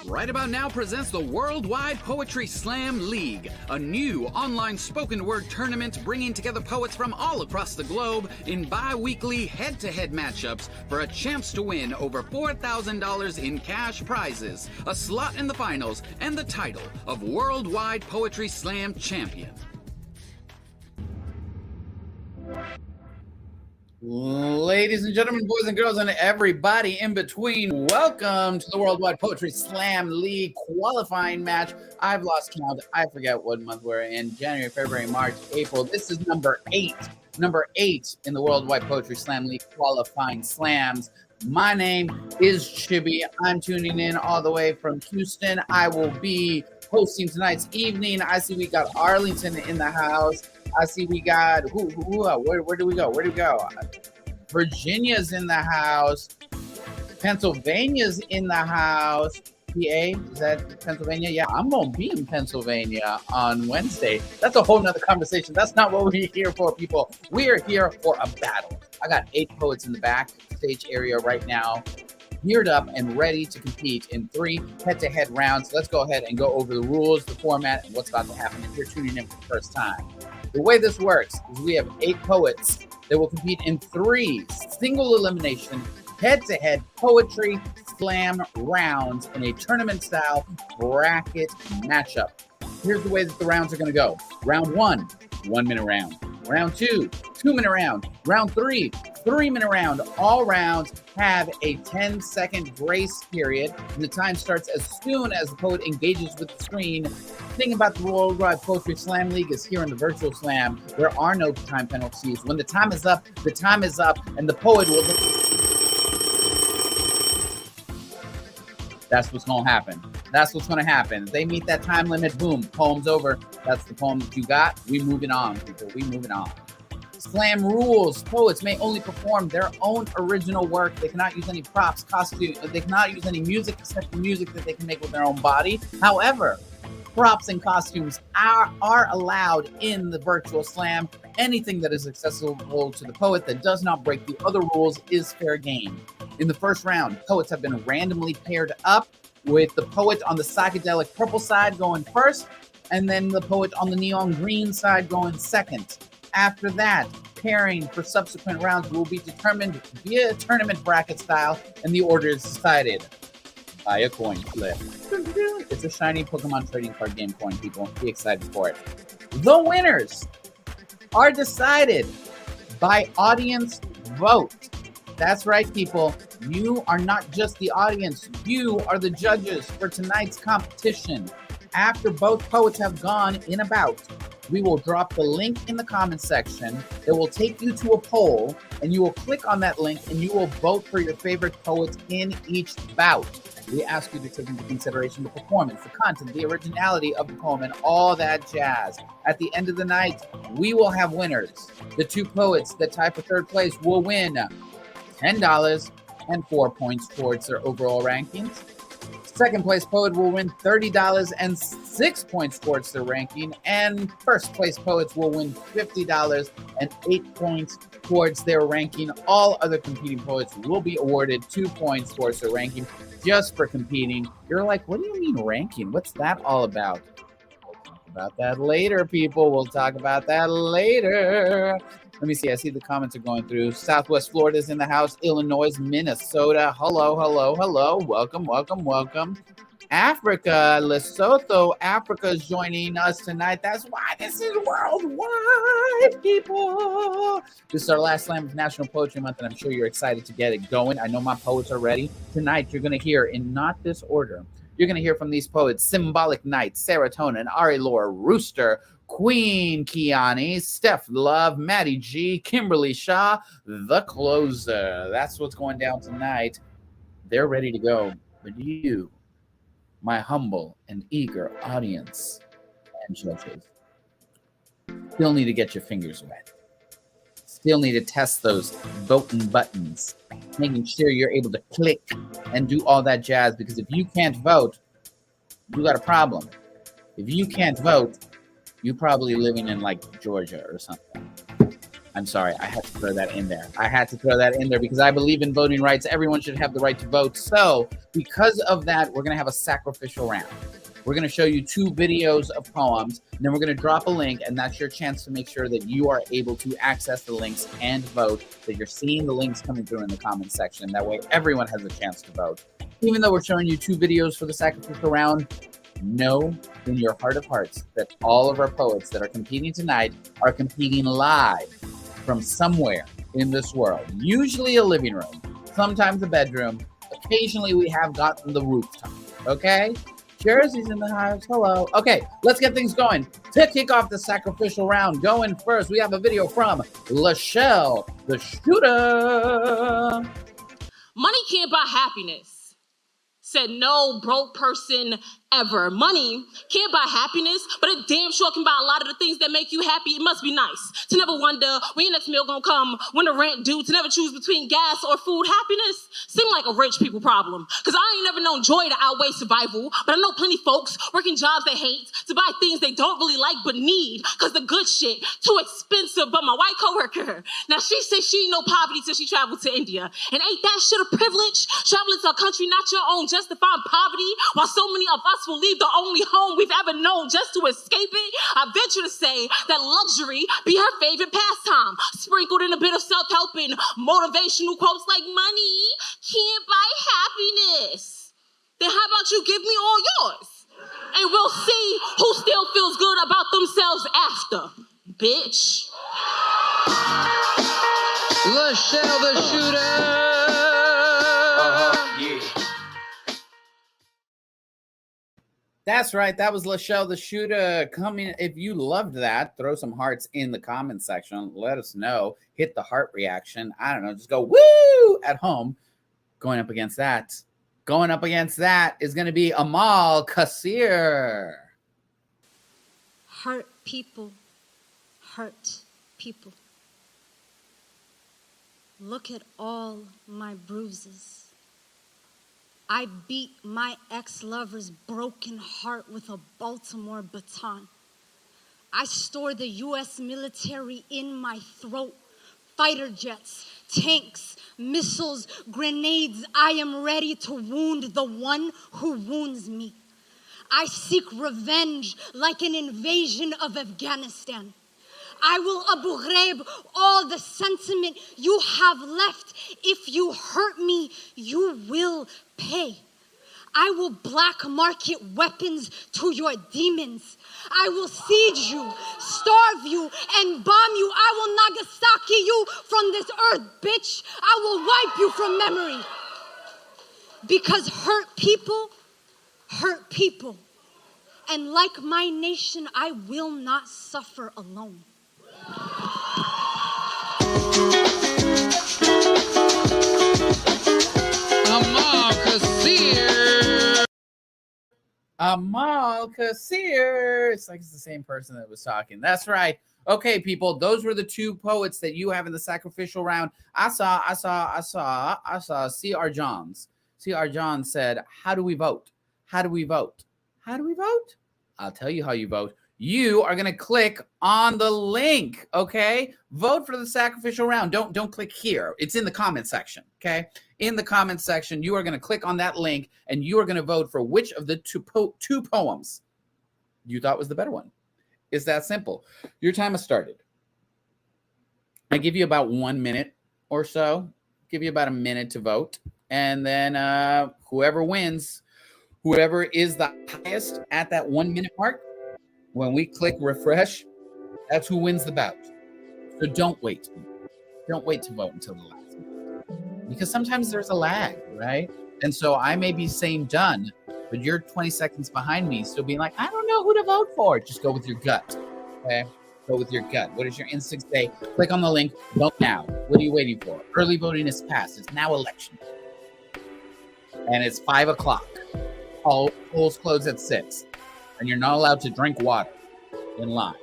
Right About Now presents the Worldwide Poetry Slam League, a new online spoken word tournament bringing together poets from all across the globe in bi-weekly head-to-head matchups for a chance to win over $4,000 in cash prizes, a slot in the finals, and the title of Worldwide Poetry Slam Champion. Ladies and gentlemen, boys and girls, and everybody in between, welcome to the Worldwide Poetry Slam League qualifying match. I've lost count. I forget what month we're in. January, February, March, April. This is number eight in the Worldwide Poetry Slam League qualifying slams. My name is Chibbi. I'm tuning in all the way from Houston. I will be hosting tonight's evening. I see we got Arlington in the house. I see we got where do we go? Virginia's in the house. Pennsylvania's in the house. PA, is that Pennsylvania? Yeah, I'm going to be in Pennsylvania on Wednesday. That's a whole nother conversation. That's not what we're here for, people. We are here for a battle. I got 8 poets in the backstage area right now, geared up and ready to compete in 3 head-to-head rounds. Let's go ahead and go over the rules, the format, and what's about to happen if you're tuning in for the first time. The way this works is we have 8 poets that will compete in 3 single elimination head-to-head poetry slam rounds in a tournament-style bracket matchup. Here's the way that the rounds are going to go. Round 1, 1-minute round. Round 2, 2-minute round. Round 3, 3-minute round. All rounds have a 10-second grace period, and the time starts as soon as the poet engages with the screen. The thing about the Worldwide Poetry Slam League is here in the virtual slam, there are no time penalties. When the time is up, the time is up, and the poet will... That's what's going to happen. That's what's going to happen. If they meet that time limit, boom, poem's over. That's the poem that you got. We moving on, people. We moving on. Slam rules. Poets may only perform their own original work. They cannot use any props, costumes. They cannot use any music except the music that they can make with their own body. However, props and costumes are allowed in the virtual slam. Anything that is accessible to the poet that does not break the other rules is fair game. In the first round, poets have been randomly paired up, with the poet on the psychedelic purple side going first, and then the poet on the neon green side going second. After that, pairing for subsequent rounds will be determined via tournament bracket style, and the order is decided by a coin flip. It's a shiny Pokemon trading card game coin, people. Be excited for it. The winners are decided by audience vote. That's right, people. You are not just the audience. You are the judges for tonight's competition. After both poets have gone in a bout, we will drop the link in the comment section that will take you to a poll, and you will click on that link and you will vote for your favorite poets in each bout. We ask you to take into consideration the performance, the content, the originality of the poem, and all that jazz. At the end of the night, we will have winners. The 2 poets that tie for 3rd place will win $10 and 4 points towards their overall rankings. Second place poet will win $30 and 6 points towards their ranking. And first place poets will win $50 and 8 points towards their ranking. All other competing poets will be awarded 2 points towards their ranking just for competing. You're like, what do you mean ranking? What's that all about? We'll talk about that later, people. We'll talk about that later. Let me see. I see the comments are going through. Southwest Florida's in the house. Illinois, Minnesota. Hello, hello, hello. Welcome, welcome, welcome. Africa, Lesotho, Africa is joining us tonight. That's why this is worldwide, people. This is our last slam of National Poetry Month, and I'm sure you're excited to get it going. I know my poets are ready. Tonight, you're going to hear, in not this order, you're going to hear from these poets: Symbolik Knight, Serotonin, Ari Lohr, Rooster, Queen Keiani, Steph Love, Maddie G, Kimberly Shaw, the closer. That's what's going down tonight. They're ready to go. But you, my humble and eager audience and judges, still need to get your fingers wet. Still need to test those voting buttons, making sure you're able to click and do all that jazz, because if you can't vote, you got a problem. If you can't vote, you're probably living in like Georgia or something. I'm sorry, I had to throw that in there. I had to throw that in there because I believe in voting rights. Everyone should have the right to vote. So because of that, we're going to have a sacrificial round. We're going to show you 2 videos of poems, and then we're going to drop a link, and that's your chance to make sure that you are able to access the links and vote, that you're seeing the links coming through in the comments section. That way everyone has a chance to vote. Even though we're showing you 2 videos for the sacrificial round, know in your heart of hearts that all of our poets that are competing tonight are competing live from somewhere in this world, usually a living room, sometimes a bedroom. Occasionally we have gotten the rooftop. Okay, Jersey's in the house. Hello. Okay, let's get things going. To kick off the sacrificial round, going first, we have a video from Lachelle, the shooter. Money can't buy happiness, said no broke person ever. Money can't buy happiness, but it damn sure can buy a lot of the things that make you happy. It must be nice to never wonder when your next meal gonna come, when the rent due, to never choose between gas or food. Happiness seem like a rich people problem, because I ain't never known joy to outweigh survival, but I know plenty folks working jobs they hate to buy things they don't really like but need, because the good shit too expensive. But my white coworker, now she said she ain't know poverty till she traveled to India, and ain't that shit a privilege? Traveling to a country not your own just to find poverty, while so many of us will leave the only home we've ever known just to escape it. I venture to say that luxury be her favorite pastime, sprinkled in a bit of self-help and motivational quotes like money can't buy happiness. Then how about you give me all yours? And we'll see who still feels good about themselves after, bitch. Lachelle the shooter. That's right. That was Lachelle the shooter coming. If you loved that, throw some hearts in the comment section. Let us know. Hit the heart reaction. I don't know. Just go woo at home. Going up against that is going to be Amal Kassir. Hurt people. Hurt people. Look at all my bruises. I beat my ex-lover's broken heart with a Baltimore baton. I store the U.S. military in my throat. Fighter jets, tanks, missiles, grenades. I am ready to wound the one who wounds me. I seek revenge like an invasion of Afghanistan. I will Abu Ghraib all the sentiment you have left. If you hurt me, you will pay. I will black market weapons to your demons. I will siege you, starve you, and bomb you. I will Nagasaki you from this earth, bitch. I will wipe you from memory. Because hurt people. And like my nation, I will not suffer alone. Amal Kassir. It's like it's the same person that was talking. That's right. Okay, people, those were the 2 poets that you have in the sacrificial round. I saw C.R. Johns. C.R. Johns said, how do we vote? How do we vote? How do we vote? I'll tell you how you vote. You are going to click on the link, okay? Vote for the sacrificial round. Don't click here. It's in the comment section, okay? In the comment section, you are going to click on that link, and you are going to vote for which of the two poems you thought was the better one. It's that simple. Your time has started. I give you about 1 minute or so. Give you about a minute to vote. And then whoever wins, whoever is the highest at that 1 minute mark, when we click refresh, that's who wins the bout. So don't wait. Don't wait to vote until the last minute. Because sometimes there's a lag, right? And so I may be saying done, but you're 20 seconds behind me, still being like, I don't know who to vote for. Just go with your gut, okay? Go with your gut. What does your instinct say? Click on the link, vote now. What are you waiting for? Early voting is past. It's now election. And it's 5 o'clock. Polls close at 6. And you're not allowed to drink water in line.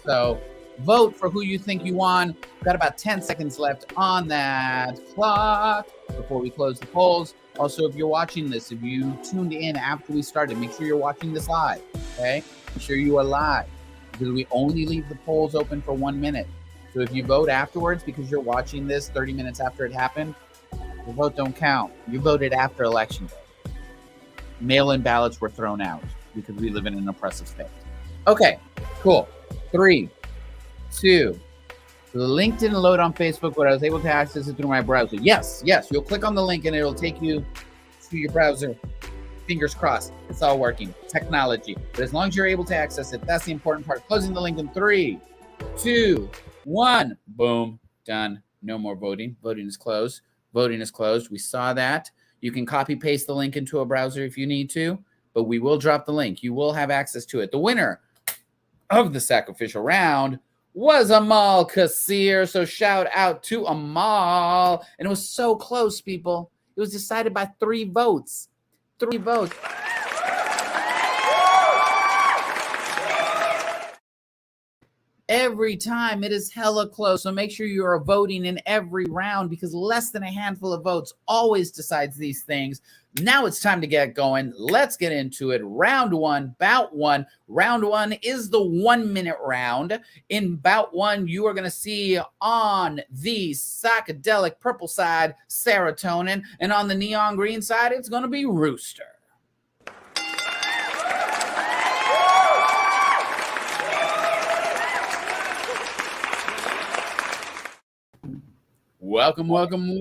So vote for who you think you won. Got about 10 seconds left on that clock before we close the polls. Also, if you're watching this, if you tuned in after we started, make sure you're watching this live, okay? Make sure you are live because we only leave the polls open for 1 minute. So if you vote afterwards because you're watching this 30 minutes after it happened, your vote don't count. You voted after election day. Mail-in ballots were thrown out because we live in an oppressive state. Okay, cool. 3, 2. So the link didn't load on Facebook, but I was able to access it through my browser. Yes. You'll click on the link and it'll take you to your browser. Fingers crossed. It's all working. Technology. But as long as you're able to access it, that's the important part. Closing the link in 3, 2, 1. Boom. Done. No more voting. Voting is closed. We saw that. You can copy paste the link into a browser if you need to, but we will drop the link. You will have access to it. The winner of the sacrificial round was Amal Kassir. So shout out to Amal. And it was so close, people. It was decided by 3 votes. 3 votes. Every time it is hella close. So make sure you are voting in every round because less than a handful of votes always decides these things. Now it's time to get going. Let's get into it. Round 1, bout 1. Round 1 is the 1-minute round. In bout 1, you are going to see on the psychedelic purple side, Serotonin, and on the neon green side, it's going to be Rooster. Welcome. Serotonin,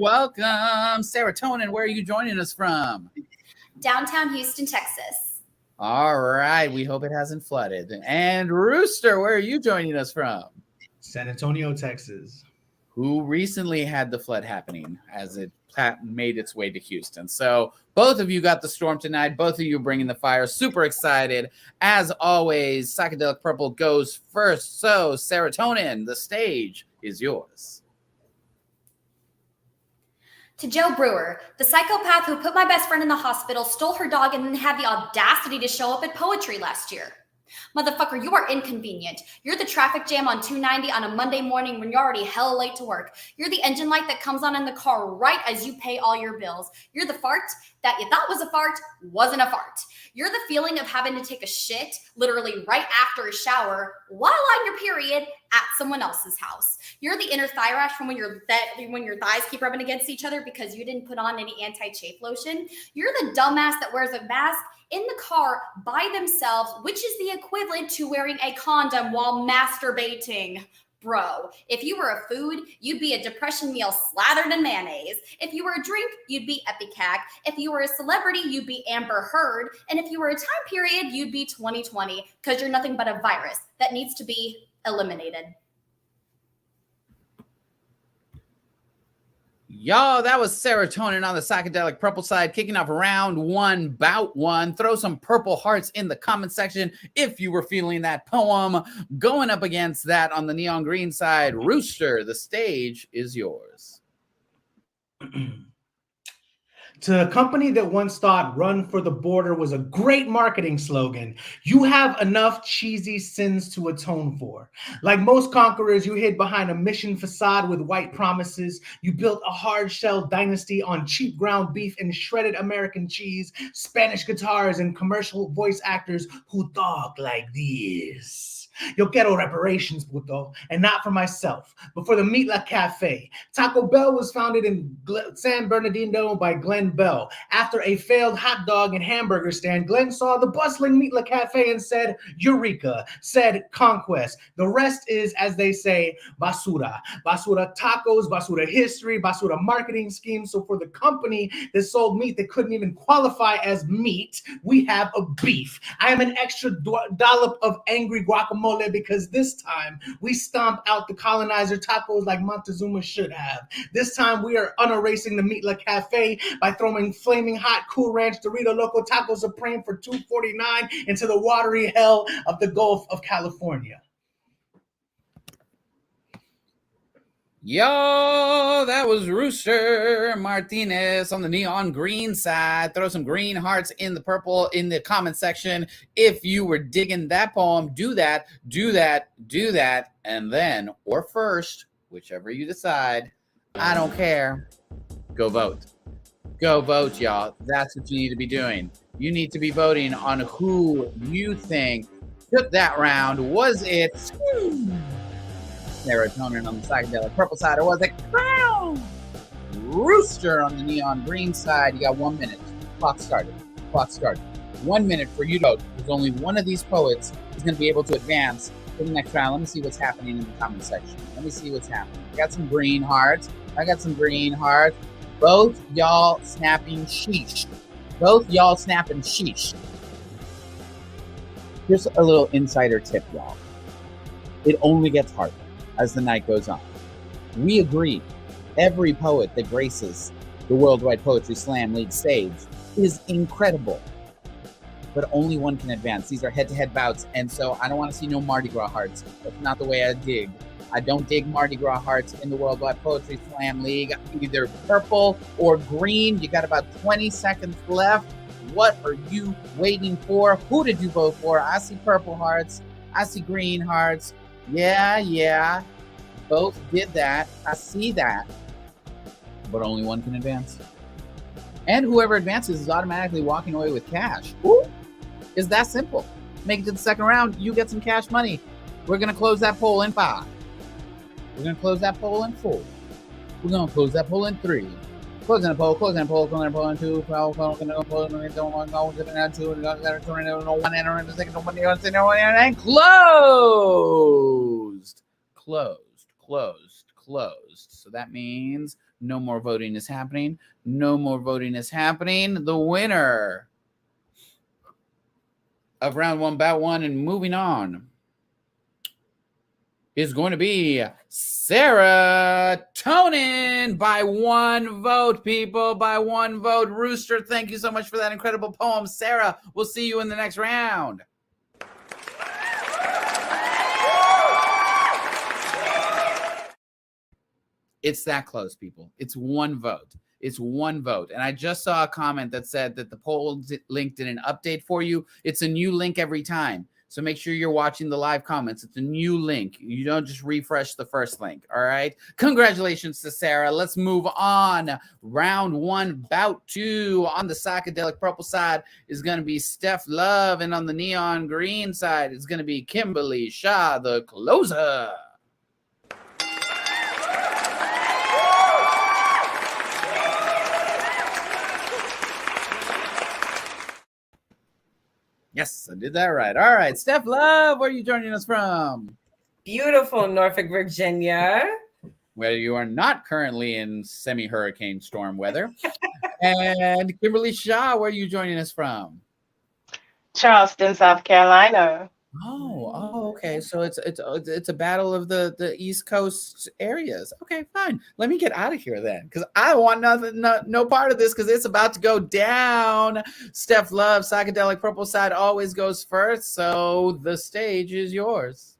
where are you joining us from? Downtown Houston, Texas. All right. We hope it hasn't flooded. And Rooster, where are you joining us from? San Antonio, Texas. Who recently had the flood happening as it made its way to Houston. So both of you got the storm tonight. Both of you bringing the fire. Super excited. As always, Psychedelic Purple goes first. So Serotonin, the stage is yours. To Joe Brewer, the psychopath who put my best friend in the hospital, stole her dog, and then had the audacity to show up at poetry last year. Motherfucker, you are inconvenient. You're the traffic jam on 290 on a Monday morning when you're already hella late to work. You're the engine light that comes on in the car right as you pay all your bills. You're the fart that you thought was a fart wasn't a fart. You're the feeling of having to take a shit literally right after a shower while on your period at someone else's house. You're the inner thigh rash from when your thighs keep rubbing against each other because you didn't put on any anti-chafe lotion. You're the dumbass that wears a mask in the car by themselves, which is the equivalent to wearing a condom while masturbating. Bro, if you were a food, you'd be a depression meal slathered in mayonnaise. If you were a drink, you'd be Epicac. If you were a celebrity, you'd be Amber Heard. And if you were a time period, you'd be 2020 because you're nothing but a virus that needs to be eliminated. Y'all, that was Serotonin on the Psychedelic Purple side, kicking off round 1, bout 1. Throw some purple hearts in the comment section if you were feeling that poem. Going up against that on the neon green side, Rooster, the stage is yours. To a company that once thought "Run for the Border" was a great marketing slogan, you have enough cheesy sins to atone for. Like most conquerors, you hid behind a mission facade with white promises. You built a hard-shell dynasty on cheap ground beef and shredded American cheese, Spanish guitars, and commercial voice actors who talk like this. Yo quiero reparations, puto, and not for myself, but for the Meatla Cafe. Taco Bell was founded in San Bernardino by Glenn Bell. After a failed hot dog and hamburger stand, Glenn saw the bustling Meatla Cafe and said, Eureka, said conquest. The rest is, as they say, basura. Basura tacos, basura history, basura marketing schemes. So for the company that sold meat that couldn't even qualify as meat, we have a beef. I am an extra dollop of angry guacamole because this time we stomp out the colonizer tacos like Montezuma should have. This time we are unerasing the Meatla Cafe by throwing flaming hot Cool Ranch Dorito Loco Taco Supreme for $2.49 into the watery hell of the Gulf of California. Yo, that was Rooster Martinez on the neon green side. Throw some green hearts in the purple in the comment section. If you were digging that poem, do that, and then, or first, whichever you decide, I don't care. Go vote. Go vote, y'all. That's what you need to be doing. You need to be voting on who you think took that round. Was it Serotonin on the psychedelic purple side, or was it Crown? Rooster on the neon green side. You got 1 minute. Clock started. 1 minute for you to vote. There's only one of these poets who's going to be able to advance to the next round. Let me see what's happening in the comment section. Let me see what's happening. I got some green hearts. Both y'all snapping sheesh. Here's a little insider tip, y'all. It only gets harder as the night goes on. We agree. Every poet that graces the Worldwide Poetry Slam League stage is incredible, but only one can advance. These are head-to-head bouts, and so I don't want to see no Mardi Gras hearts. That's not the way I dig. I don't dig Mardi Gras hearts in the Worldwide Poetry Slam League. Either purple or green. You got about 20 seconds left. What are you waiting for? Who did you vote for? I see purple hearts. I see green hearts. Yeah. Both did that. I see that. But only one can advance. And whoever advances is automatically walking away with cash. Ooh, it's that simple. Make it to the second round, you get some cash money. We're going to close that poll in 5. We're going to close that poll in 4. We're going to close that poll in 3. Closing the poll in 2. Closing the poll in 2. And closed. So that means no more voting is happening. The winner of round 1, bout 1, and moving on is going to be Serotonin by 1 vote, people. By 1 vote. Rooster, thank you so much for that incredible poem. Sarah, we'll see you in the next round. It's that close, people. It's 1 vote. And I just saw a comment that said that the poll link didn't update for you. It's a new link every time. So make sure you're watching the live comments. It's a new link. You don't just refresh the first link. All right. Congratulations to Sarah. Let's move on. Round 1, bout 2. On the psychedelic purple side is going to be Steph Love. And on the neon green side is going to be Kimberly Shaw, the closer. Yes, I did that right. All right, Steph Love, where are you joining us from? Beautiful Norfolk, Virginia. Where you are not currently in semi-hurricane storm weather. And Kimberly Shaw, where are you joining us from? Charleston, South Carolina. Oh, okay. So it's a battle of the East Coast areas. Okay, fine. Let me get out of here then, because I want no part of this, because it's about to go down. Steph Love, psychedelic purple side always goes first, so the stage is yours.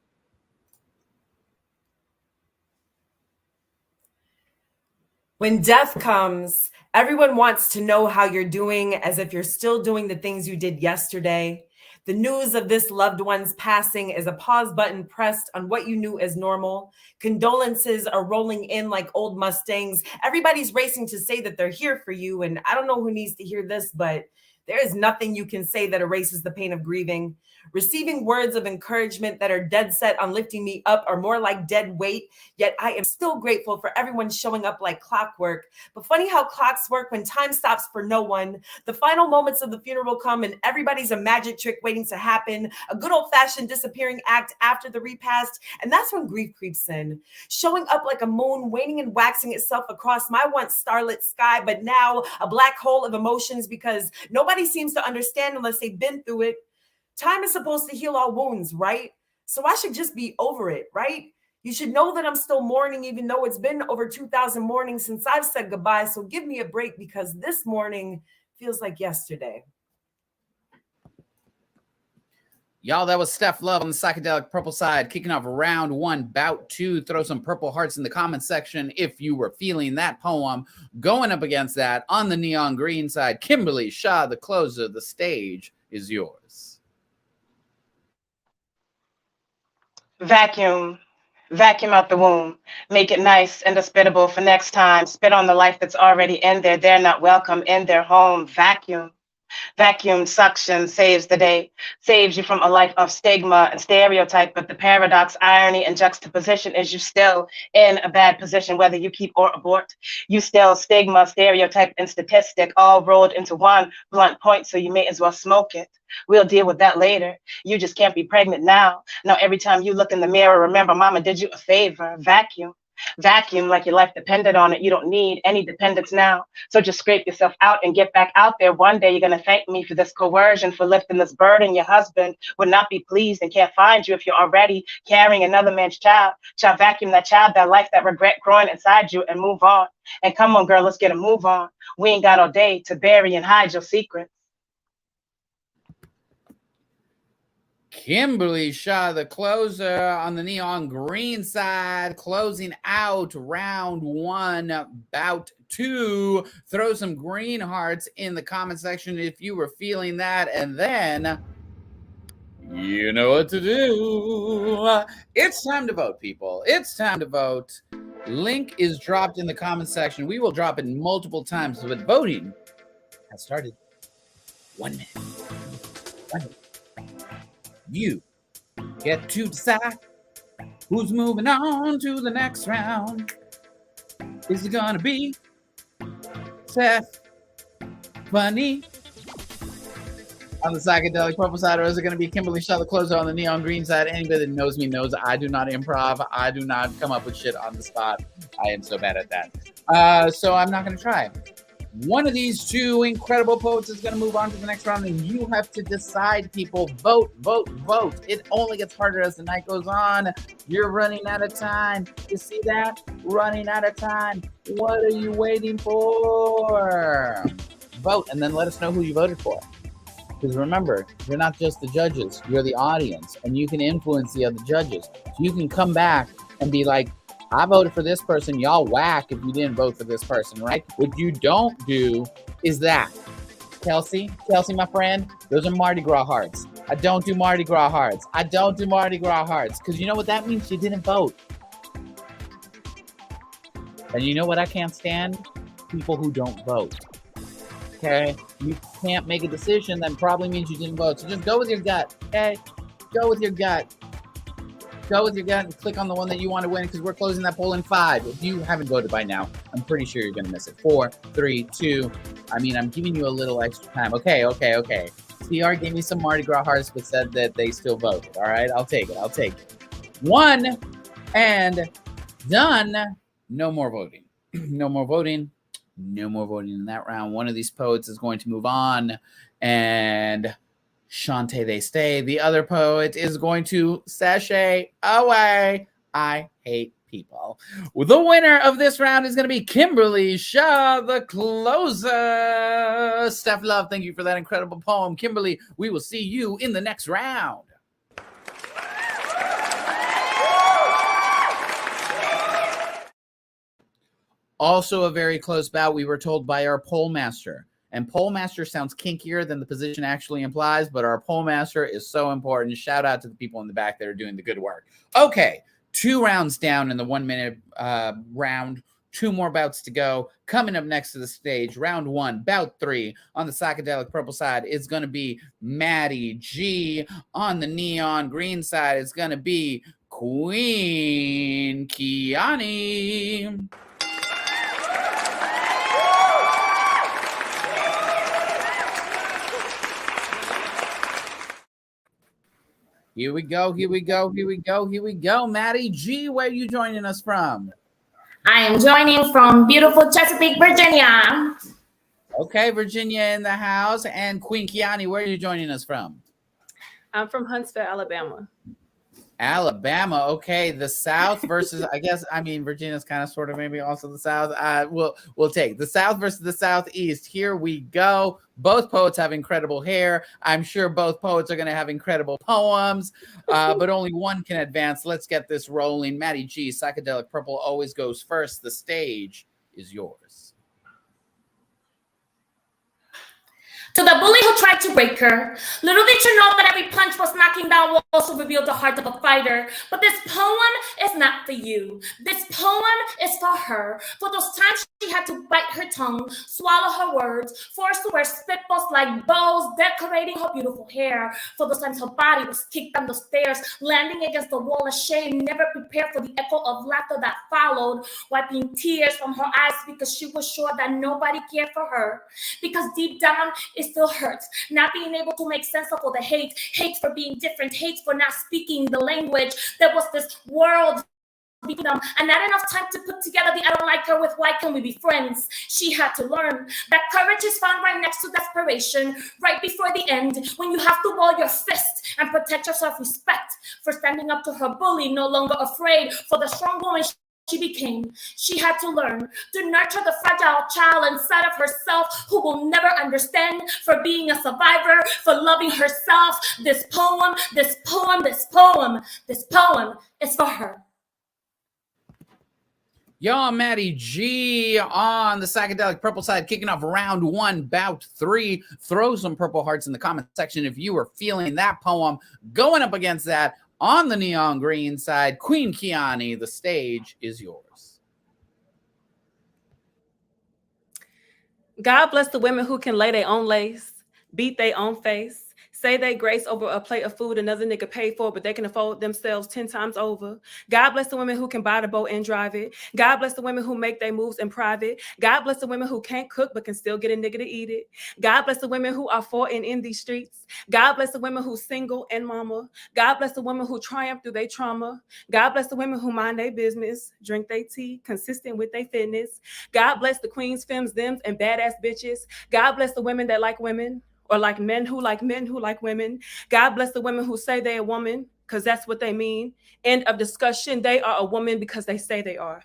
When death comes, everyone wants to know how you're doing, as if you're still doing the things you did yesterday. The news of this loved one's passing is a pause button pressed on what you knew as normal. Condolences are rolling in like old Mustangs. Everybody's racing to say that they're here for you. And I don't know who needs to hear this, but there is nothing you can say that erases the pain of grieving. Receiving words of encouragement that are dead set on lifting me up are more like dead weight, yet I am still grateful for everyone showing up like clockwork. But funny how clocks work when time stops for no one. The final moments of the funeral come and everybody's a magic trick waiting to happen, a good old-fashioned disappearing act after the repast, and that's when grief creeps in. Showing up like a moon, waning and waxing itself across my once starlit sky, but now a black hole of emotions because nobody seems to understand unless they've been through it. Time is supposed to heal all wounds, right? So I should just be over it, right? You should know that I'm still mourning, even though it's been over 2,000 mornings since I've said goodbye. So give me a break, because this morning feels like yesterday. Y'all, that was Steph Love on the psychedelic purple side, kicking off round 1, bout 2. Throw some purple hearts in the comment section if you were feeling that poem. Going up against that on the neon green side, Kimberly Shaw, the closer. The stage is yours. Vacuum out the womb. Make it nice and hospitable for next time. Spit on the life that's already in there. They're not welcome in their home. Vacuum. Vacuum suction saves the day, saves you from a life of stigma and stereotype. But the paradox, irony, and juxtaposition is you still in a bad position, whether you keep or abort. You still stigma, stereotype, and statistic all rolled into one blunt point. So you may as well smoke it. We'll deal with that later. You just can't be pregnant now. Now, every time you look in the mirror, remember, mama did you a favor. Vacuum. Vacuum like your life depended on it. You don't need any dependence now. So just scrape yourself out and get back out there. One day you're going to thank me for this coercion, for lifting this burden. Your husband would not be pleased and can't find you if you're already carrying another man's child. Child, vacuum that child, that life, that regret growing inside you, and move on. And come on, girl, let's get a move on. We ain't got all day to bury and hide your secrets. Kimberly Shaw, the closer on the neon green side, closing out round one, bout two. Throw some green hearts in the comment section if you were feeling that, and then you know what to do. It's time to vote, people. It's time to vote. Link is dropped in the comment section. We will drop it multiple times, but voting has started. 1 minute. 1 minute. You get to decide who's moving on to the next round. Is it gonna be Steph Funny on the psychedelic purple side, or is it gonna be Kimberly Shaw, the closer on the neon green side? Anybody that knows me knows I do not improv. I do not come up with shit on the spot. I am so bad at that. So I'm not gonna try. One of these two incredible poets is going to move on to the next round, and you have to decide, people. Vote, vote, vote. It only gets harder as the night goes on. You're running out of time. You see that? Running out of time. What are you waiting for? Vote, and then let us know who you voted for. Because remember, you're not just the judges. You're the audience, and you can influence the other judges. So you can come back and be like, I voted for this person. Y'all whack if you didn't vote for this person, right? What you don't do is that. Kelsey, my friend, those are Mardi Gras hearts. I don't do Mardi Gras hearts. I don't do Mardi Gras hearts. Because you know what that means? You didn't vote. And you know what I can't stand? People who don't vote. Okay? You can't make a decision that probably means you didn't vote. So just go with your gut, okay? Go with your gut. Go with your gut and click on the one that you want to win, because we're closing that poll in 5. If you haven't voted by now, I'm pretty sure you're going to miss it. 4, 3, 2. I mean, I'm giving you a little extra time. Okay. CR gave me some Mardi Gras hearts, but said that they still voted. All right, I'll take it. 1 and done. No more voting. No more voting in that round. One of these poets is going to move on, and Shantae they stay. The other poet is going to sashay away. I hate people. Well, the winner of this round is going to be Kimberly Shaw, the closer. Steph Love, thank you for that incredible poem. Kimberly, we will see you in the next round. Also a very close bout, we were told by our poll master. And poll master sounds kinkier than the position actually implies, but our poll master is so important. Shout out to the people in the back that are doing the good work. Okay, 2 rounds down in the 1 minute round. 2 more bouts to go. Coming up next to the stage, round 1, bout 3 on the psychedelic purple side is going to be Maddie G. On the neon green side, it's going to be Queen Keiani. Here we go. Maddie G, where are you joining us from? I am joining from beautiful Chesapeake, Virginia. Okay, Virginia in the house. And Queen Keiani, where are you joining us from? I'm from Huntsville, Alabama. Alabama, okay. The South versus, Virginia's kind of sort of maybe also the South. We'll take the South versus the Southeast. Here we go. Both poets have incredible hair. I'm sure both poets are going to have incredible poems, but only one can advance. Let's get this rolling. Maddie G, Psychedelic Purple always goes first. The stage is yours. To the bully who tried to break her, little did you know that every punch was knocking down walls to reveal the heart of a fighter. But this poem is not for you. This poem is for her. For those times she had to bite her tongue, swallow her words, forced to wear spitballs like bows, decorating her beautiful hair. For those times her body was kicked down the stairs, landing against the wall of shame, never prepared for the echo of laughter that followed, wiping tears from her eyes because she was sure that nobody cared for her. Because deep down, it still hurts, not being able to make sense of all the hate for being different, hate for not speaking the language. There was this world between them, and not enough time to put together the I don't like her with why can we be friends. She had to learn that courage is found right next to desperation, right before the end, when you have to ball your fist and protect your self-respect for standing up to her bully, no longer afraid for the strong woman she became. She had to learn to nurture the fragile child inside of herself who will never understand, for being a survivor, for loving herself. This poem is for her. Y'all, Maddie G on the psychedelic purple side, kicking off round 1, bout 3. Throw some purple hearts in the comment section if you are feeling that poem. Going up against that on the neon green side, Queen Keiani, the stage is yours. God bless the women who can lay their own lace, beat their own face, say they grace over a plate of food another nigga paid for, but they can afford themselves 10 times over. God bless the women who can buy the boat and drive it. God bless the women who make their moves in private. God bless the women who can't cook but can still get a nigga to eat it. God bless the women who are for and in these streets. God bless the women who single and mama. God bless the women who triumph through their trauma. God bless the women who mind their business, drink their tea, consistent with their fitness. God bless the queens, femmes, thems, and badass bitches. God bless the women that like women, or like men who like women. God bless the women who say they're a woman, because that's what they mean. End of discussion. They are a woman because they say they are.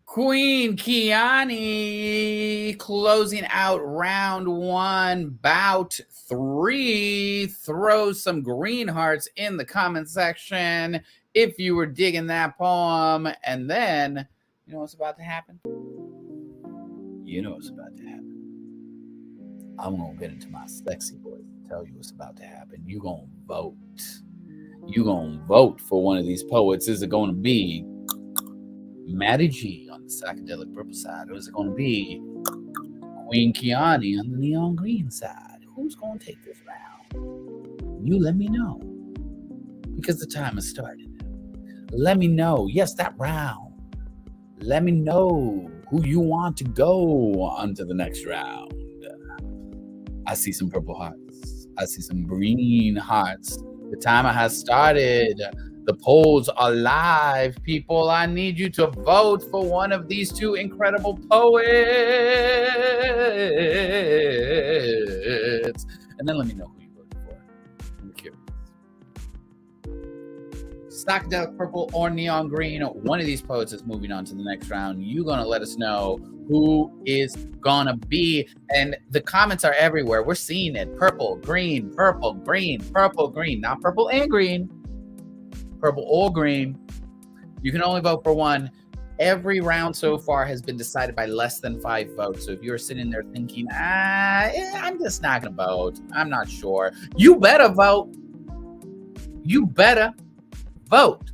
Queen Keiani closing out round 1, bout 3. Throw some green hearts in the comment section if you were digging that poem. And then, you know what's about to happen? You know what's about to happen. I'm going to get into my sexy voice and tell you what's about to happen. You're going to vote. You're going to vote for one of these poets. Is it going to be Maddie G on the psychedelic purple side, or is it going to be Queen Keiani on the neon green side? Who's going to take this round? You let me know, because the time has started. Let me know. Yes, that round. Let me know who you want to go on to the next round. I see some purple hearts. I see some green hearts. The timer has started. The polls are live, people. I need you to vote for one of these two incredible poets. And then let me know who you voted for. I'm curious. Psychedelic purple or neon green, one of these poets is moving on to the next round. You're going to let us know who is going to be. And the comments are everywhere. We're seeing it. Purple, green, purple, green, purple, green. Not purple and green. Purple or green. You can only vote for one. Every round so far has been decided by less than 5 votes. So if you're sitting there thinking, I'm just not going to vote, I'm not sure, you better vote. You better vote,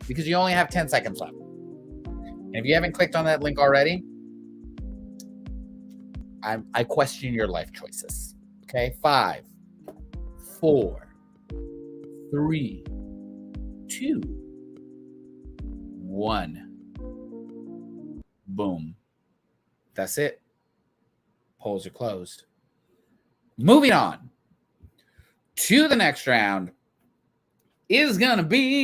because you only have 10 seconds left. And if you haven't clicked on that link already, I question your life choices. Okay, 5, 4, 3, 2, 1. Boom. That's it. Polls are closed. Moving on to the next round is gonna be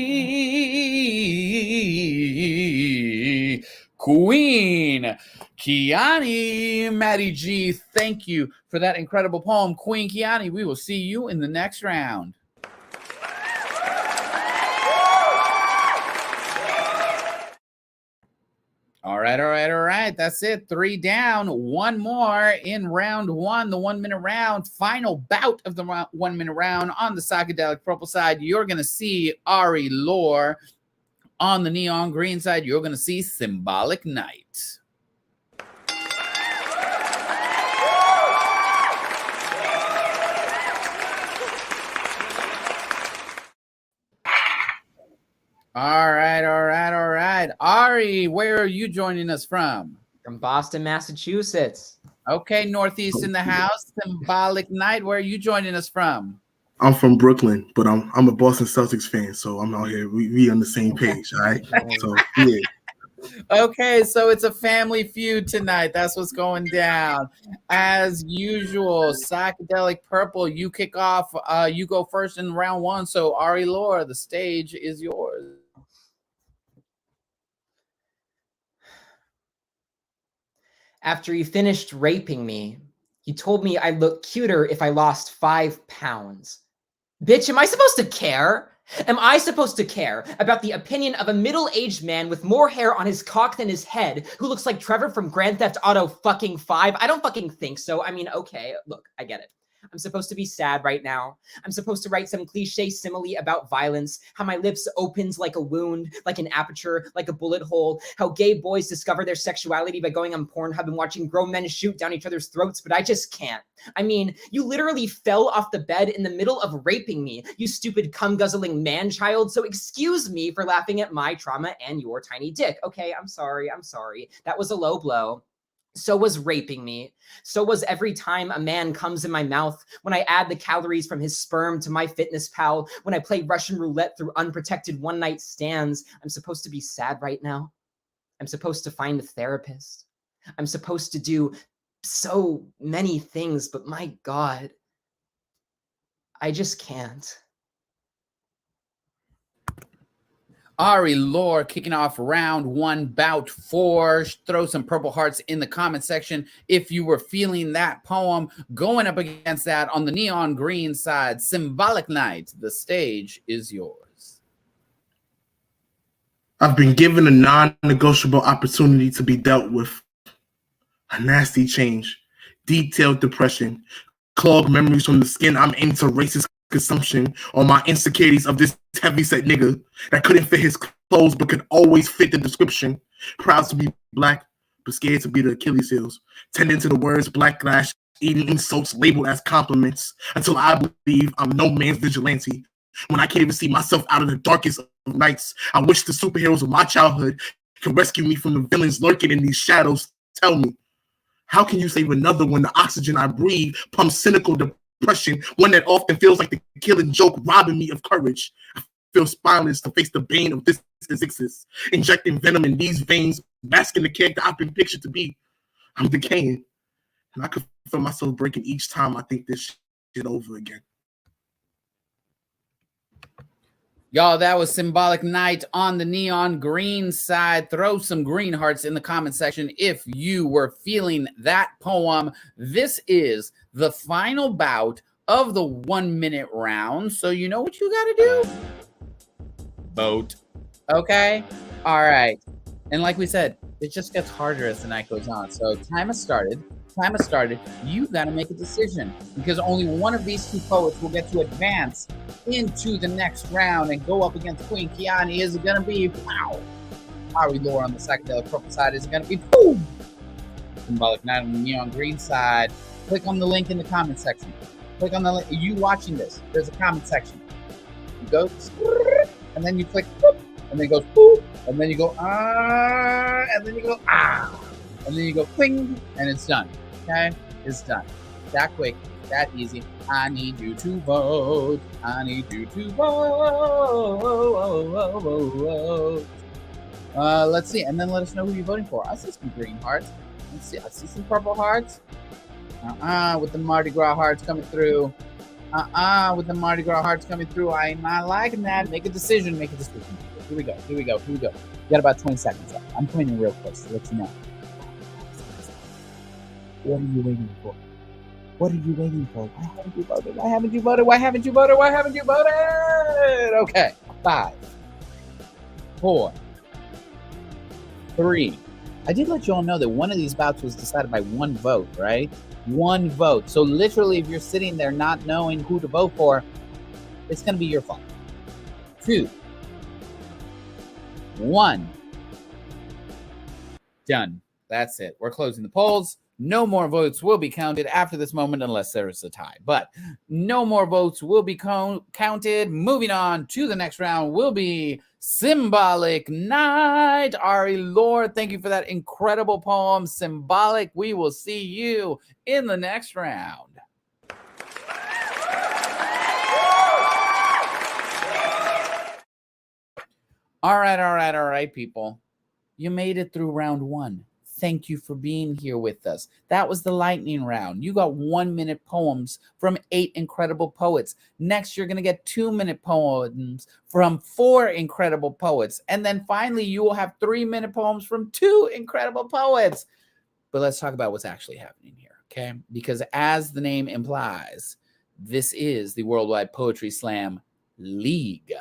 Queen Keiani. Maddie G, thank you for that incredible poem. Queen Keiani, we will see you in the next round. All right. That's it. 3 down, 1 more in round 1, the 1 minute round. Final bout of the 1 minute round. On the psychedelic purple side, you're going to see Ari Lohr. On the neon green side, you're going to see Symbolik Knight. All right. Ari, where are you joining us from? From Boston, Massachusetts. Okay, Northeast in the house. Symbolik Knight, where are you joining us from? I'm from Brooklyn, but I'm a Boston Celtics fan, so I'm out here. We on the same page, all right? So yeah. Okay, so it's a family feud tonight. That's what's going down. As usual, Psychedelic Purple, you kick off. You go first in round one. So Ari Lohr, the stage is yours. After you finished raping me, you told me I'd look cuter if I lost 5 pounds. Bitch, am I supposed to care? Am I supposed to care about the opinion of a middle-aged man with more hair on his cock than his head who looks like Trevor from Grand Theft Auto fucking 5? I don't fucking think so. I mean, okay, look, I get it. I'm supposed to be sad right now. I'm supposed to write some cliche simile about violence, how my lips opens like a wound, like an aperture, like a bullet hole, how gay boys discover their sexuality by going on Pornhub and watching grown men shoot down each other's throats, but I just can't. I mean, you literally fell off the bed in the middle of raping me, you stupid cum-guzzling man-child, so excuse me for laughing at my trauma and your tiny dick. Okay, I'm sorry. That was a low blow. So was raping me. So was every time a man comes in my mouth, when I add the calories from his sperm to my fitness pal, when I play Russian roulette through unprotected one-night stands. I'm supposed to be sad right now. I'm supposed to find a therapist. I'm supposed to do so many things, but my God, I just can't. Ari Lohr kicking off round one, bout 4. Throw some purple hearts in the comment section if you were feeling that poem. Going up against that on the neon green side, Symbolik Knight, the stage is yours. I've been given a non-negotiable opportunity to be dealt with. A nasty change, detailed depression, clogged memories from the skin I'm into racist consumption, or my insecurities of this heavyset nigga that couldn't fit his clothes but could always fit the description. Proud to be black, but scared to be the Achilles heels. Tending to the words backlash, eating insults labeled as compliments until I believe I'm no man's vigilante. When I can't even see myself out of the darkest of nights, I wish the superheroes of my childhood can rescue me from the villains lurking in these shadows. Tell me, how can you save another when the oxygen I breathe pumps cynical depression, one that often feels like the killing joke robbing me of courage? I feel spineless to face the bane of this existence, injecting venom in these veins, masking the character I've been pictured to be. I'm decaying, and I could feel myself breaking each time I think this shit over again. Y'all, that was Symbolik Knight on the neon green side. Throw some green hearts in the comment section if you were feeling that poem. This is the final bout of the 1 minute round. So you know what you got to do? Vote. Okay? All right. And like we said, it just gets harder as the night goes on. So time has started. You got to make a decision, because only one of these two poets will get to advance into the next round and go up against Queen Keiani. Is it going to be wow? Ari Lohr on the psychedelic purple side? Is it going to be boom? Symbolik Knight on the neon green side. Click on the link in the comment section. Click on the link. You watching this? There's a comment section. You go, and then you click, and then it goes, boop, and then you go, and then you go, and then you go, ping, and it's done. Okay, it's done. That quick, that easy. I need you to vote. I need you to vote. Let's see, and then let us know who you're voting for. I see some green hearts. Let's see. I see some purple hearts. With the Mardi Gras hearts coming through. With the Mardi Gras hearts coming through. I'm not liking that. Make a decision. Here we go. You got about 20 seconds left. I'm pointing real close to let you know. What are you waiting for? Why haven't you voted? Okay. 5, 4, 3. I did let you all know that one of these bouts was decided by one vote, right? One vote. So literally, if you're sitting there not knowing who to vote for, it's going to be your fault. 2, 1. Done. That's it. We're closing the polls. No more votes will be counted after this moment unless there is a tie. But no more votes will be counted. Moving on to the next round will be Symbolik Knight. Ari Lohr, thank you for that incredible poem. Symbolic, we will see you in the next round. All right, people. You made it through round one. Thank you for being here with us. That was the lightning round. You got 1-minute poems from 8 incredible poets. Next, you're going to get 2-minute poems from 4 incredible poets. And then finally, you will have 3-minute poems from 2 incredible poets. But let's talk about what's actually happening here, okay? Because as the name implies, this is the Worldwide Poetry Slam League.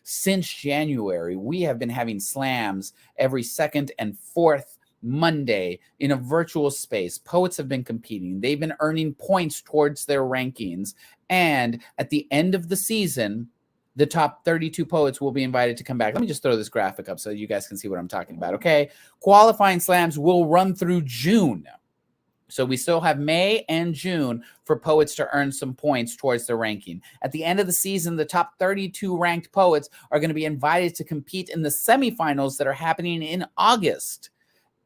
Since January, we have been having slams every second and fourth Monday in a virtual space. Poets have been competing. They've been earning points towards their rankings. And at the end of the season, the top 32 poets will be invited to come back. Let me just throw this graphic up so you guys can see what I'm talking about, okay? Qualifying slams will run through June. So we still have May and June for poets to earn some points towards their ranking. At the end of the season, the top 32 ranked poets are going to be invited to compete in the semifinals that are happening in August.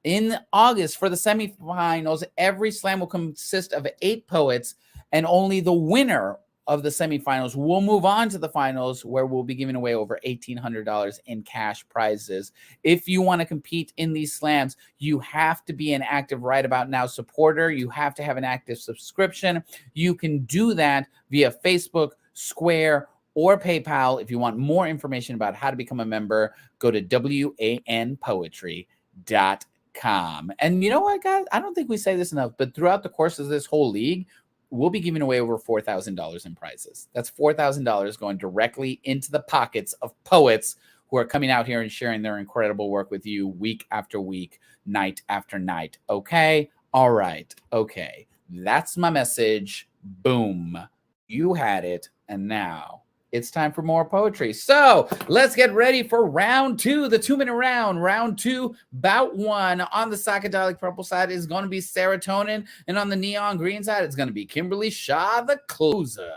In August, for the semifinals, every slam will consist of 8 poets, and only the winner of the semifinals will move on to the finals, where we'll be giving away over $1,800 in cash prizes. If you want to compete in these slams, you have to be an active Right About Now supporter. You have to have an active subscription. You can do that via Facebook, Square, or PayPal. If you want more information about how to become a member, go to wanpoetry.com. And you know what, guys? I don't think we say this enough, but throughout the course of this whole league, we'll be giving away over $4,000 in prizes. That's $4,000 going directly into the pockets of poets who are coming out here and sharing their incredible work with you week after week, night after night. Okay? All right. Okay. That's my message. Boom. You had it. And now it's time for more poetry. So let's get ready for round 2, the 2-minute round. Round 2, bout 1. On the psychedelic purple side is going to be Serotonin. And on the neon green side, it's going to be Kimberly Shaw, the closer.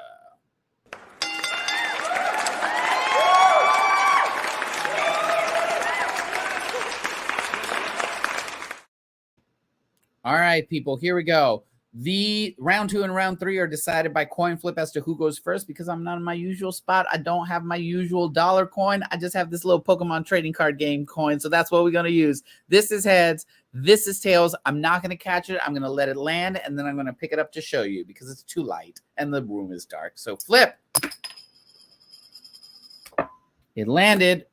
All right, people, here we go. The round 2 and round 3 are decided by coin flip as to who goes first. Because I'm not in my usual spot, I don't have my usual dollar coin. I just have this little Pokemon trading card game coin. So that's what we're going to use. This is heads. This is tails. I'm not going to catch it. I'm going to let it land. And then I'm going to pick it up to show you because it's too light and the room is dark. So flip. It landed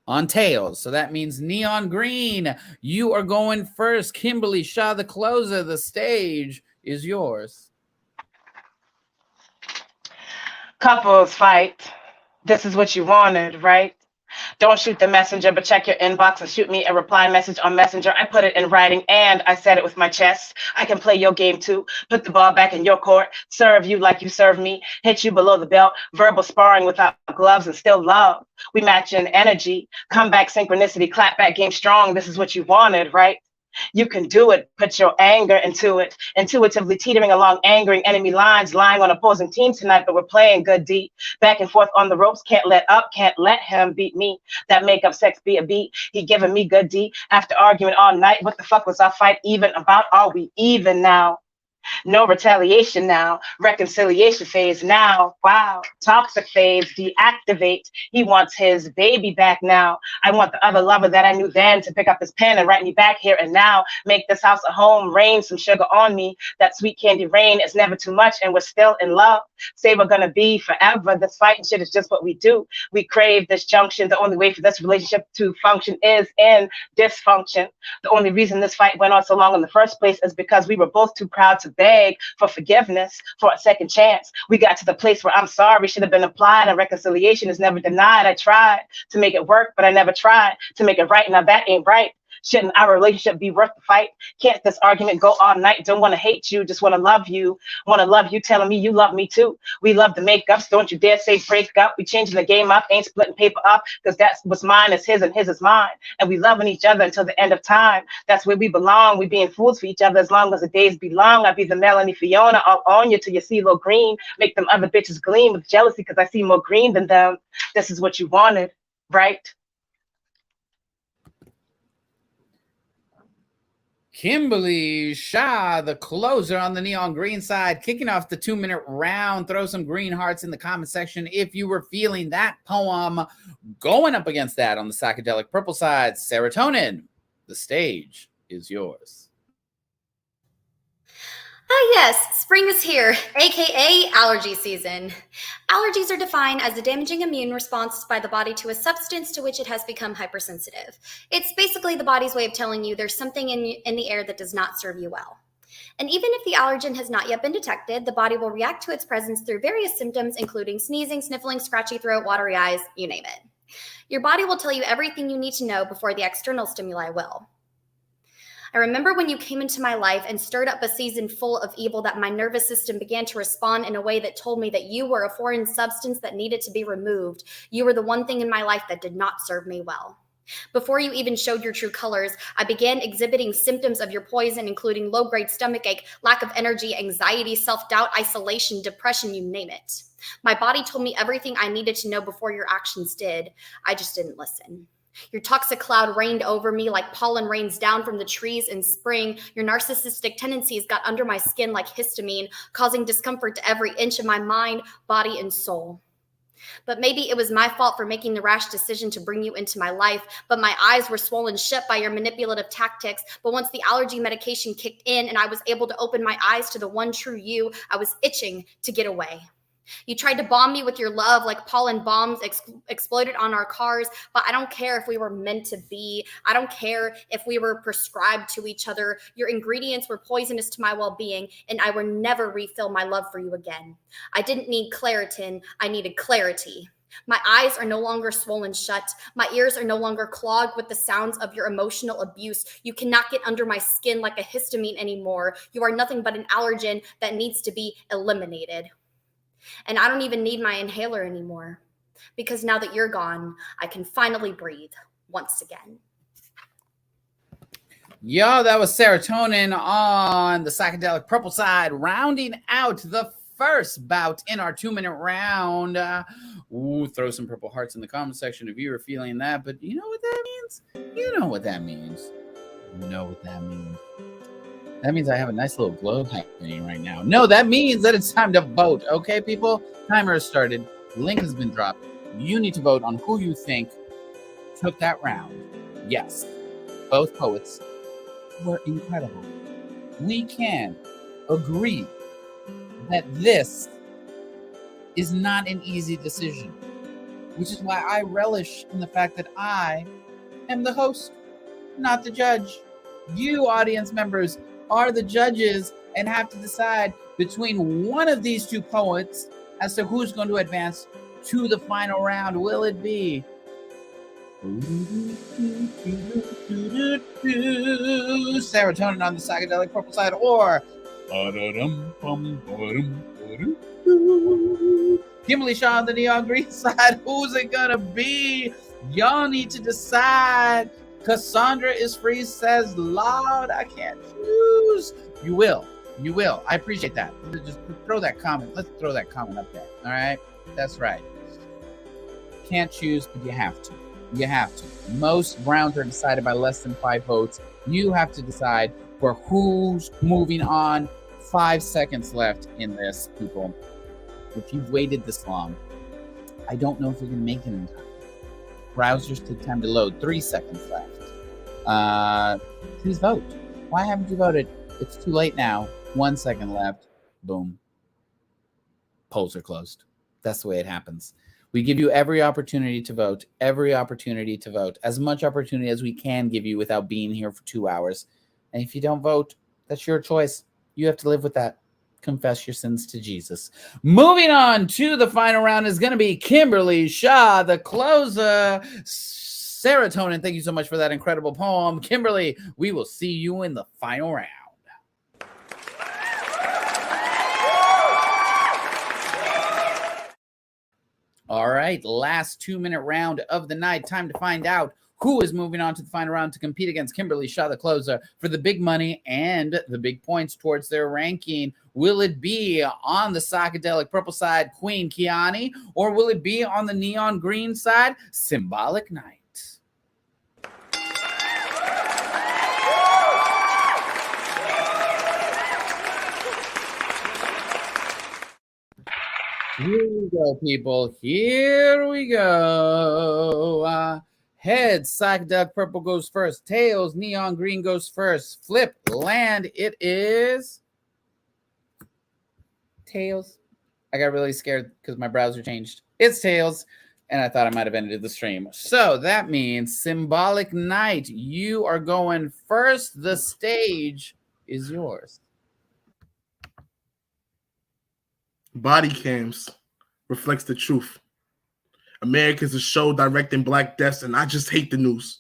on tails. So that means neon green. You are going first. Kimberly Shaw, the closer. The stage is yours. Couples fight. This is what you wanted, right? Don't shoot the messenger, but check your inbox and shoot me a reply message on Messenger. I put it in writing and I said it with my chest. I can play your game too. Put the ball back in your court. Serve you like you serve me. Hit you below the belt. Verbal sparring without gloves and still love. We match in energy. Comeback synchronicity. Clap back game strong. This is what you wanted, right? You can do it. Put your anger into it. Intuitively teetering along angering enemy lines, lying on opposing teams tonight, but we're playing good deep. Back and forth on the ropes. Can't let up. Can't let him beat me. That make up sex be a beat. He giving me good D. After arguing all night, what the fuck was our fight even about? Are we even now? No retaliation now. Reconciliation phase now. Wow. Toxic phase. Deactivate. He wants his baby back now. I want the other lover that I knew then to pick up his pen and write me back here and now. Make this house a home. Rain some sugar on me. That sweet candy rain is never too much and we're still in love. Say we're gonna be forever. This fighting shit is just what we do. We crave this junction. The only way for this relationship to function is in dysfunction. The only reason this fight went on so long in the first place is because we were both too proud to beg for forgiveness, for a second chance. We got to the place where I'm sorry should have been applied and reconciliation is never denied. I tried to make it work, but I never tried to make it right. Now that ain't right. Shouldn't our relationship be worth the fight? Can't this argument go all night? Don't want to hate you, just want to love you. Want to love you, telling me you love me too. We love the makeups, don't you dare say break up. We changing the game up, ain't splitting paper up, because that's what's mine is his and his is mine. And we loving each other until the end of time. That's where we belong. We being fools for each other as long as the days be long. I be the Melanie Fiona, I'll own you till you see little green. Make them other bitches gleam with jealousy because I see more green than them. This is what you wanted, right? Kimberly Shaw, the closer on the neon green side, kicking off the 2-minute round. Throw some green hearts in the comment section if you were feeling that poem. Going up against that on the psychedelic purple side, Serotonin. The stage is yours. Ah, yes, spring is here, aka allergy season. Allergies are defined as a damaging immune response by the body to a substance to which it has become hypersensitive. It's basically the body's way of telling you there's something in the air that does not serve you well. And even if the allergen has not yet been detected, the body will react to its presence through various symptoms, including sneezing, sniffling, scratchy throat, watery eyes, you name it. Your body will tell you everything you need to know before the external stimuli will. I remember when you came into my life and stirred up a season full of evil that my nervous system began to respond in a way that told me that you were a foreign substance that needed to be removed. You were the one thing in my life that did not serve me well. Before you even showed your true colors, I began exhibiting symptoms of your poison, including low-grade stomachache, lack of energy, anxiety, self-doubt, isolation, depression, you name it. My body told me everything I needed to know before your actions did. I just didn't listen. Your toxic cloud rained over me like pollen rains down from the trees in spring. Your narcissistic tendencies got under my skin like histamine, causing discomfort to every inch of my mind, body, and soul. But maybe it was my fault for making the rash decision to bring you into my life, but my eyes were swollen shut by your manipulative tactics. But once the allergy medication kicked in and I was able to open my eyes to the one true you, I was itching to get away. You tried to bomb me with your love like pollen bombs exploded on our cars, but I don't care if we were meant to be. I don't care if we were prescribed to each other. Your ingredients were poisonous to my well-being, and I will never refill my love for you again. I didn't need Claritin. I needed clarity. My eyes are no longer swollen shut. My ears are no longer clogged with the sounds of your emotional abuse. You cannot get under my skin like a histamine anymore. You are nothing but an allergen that needs to be eliminated. And I don't even need my inhaler anymore, because now that you're gone, I can finally breathe once again. Yo, that was Serotonin on the psychedelic purple side, rounding out the first bout in our 2-minute round. Throw some purple hearts in the comment section if you were feeling that. But you know what that means? You know what that means. You know what that means. That means I have a nice little glow happening right now. No, that means that it's time to vote. Okay, people? Timer has started. Link has been dropped. You need to vote on who you think took that round. Yes, both poets were incredible. We can agree that this is not an easy decision, which is why I relish in the fact that I am the host, not the judge. You, audience members, are the judges and have to decide between one of these two poets as to who's going to advance to the final round. Will it be Serotonin on the psychedelic purple side or Kimberly Shaw on the neon green side? Who's it gonna be? Y'all need to decide. Cassandra is free says loud. I can't choose. You will. I appreciate that. Just throw that comment. Let's throw that comment up there. All right. That's right. Can't choose, but you have to. You have to. Most rounds are decided by less than 5 votes. You have to decide for who's moving on. 5 seconds left in this, people. If you've waited this long, I don't know if you're going to make it in time. Browsers take time to load. 3 seconds left. Please vote. Why haven't you voted? It's too late now. 1 second left. Boom. Polls are closed. That's the way it happens. We give you every opportunity to vote. Every opportunity to vote. As much opportunity as we can give you without being here for 2 hours. And if you don't vote, that's your choice. You have to live with that. Confess your sins to Jesus. Moving on to the final round is going to be Kimberly Shaw, the closer. Serotonin, thank you so much for that incredible poem. Kimberly, we will see you in the final round. All right, last 2-minute round of the night. Time to find out who is moving on to the final round to compete against Kimberly Shaw, the closer, for the big money and the big points towards their ranking. Will it be on the psychedelic purple side, Queen Keiani, or will it be on the neon green side, Symbolik Knight? Here we go, people. Here we go. Heads, psychedelic purple goes first. Tails, neon green goes first. Flip, land, it is tails. I got really scared because my browser changed. It's tails, and I thought I might have ended the stream. So that means Symbolik Knight, you are going first. The stage is yours. Body cams reflects the truth. America's a show directing black deaths, and I just hate the news.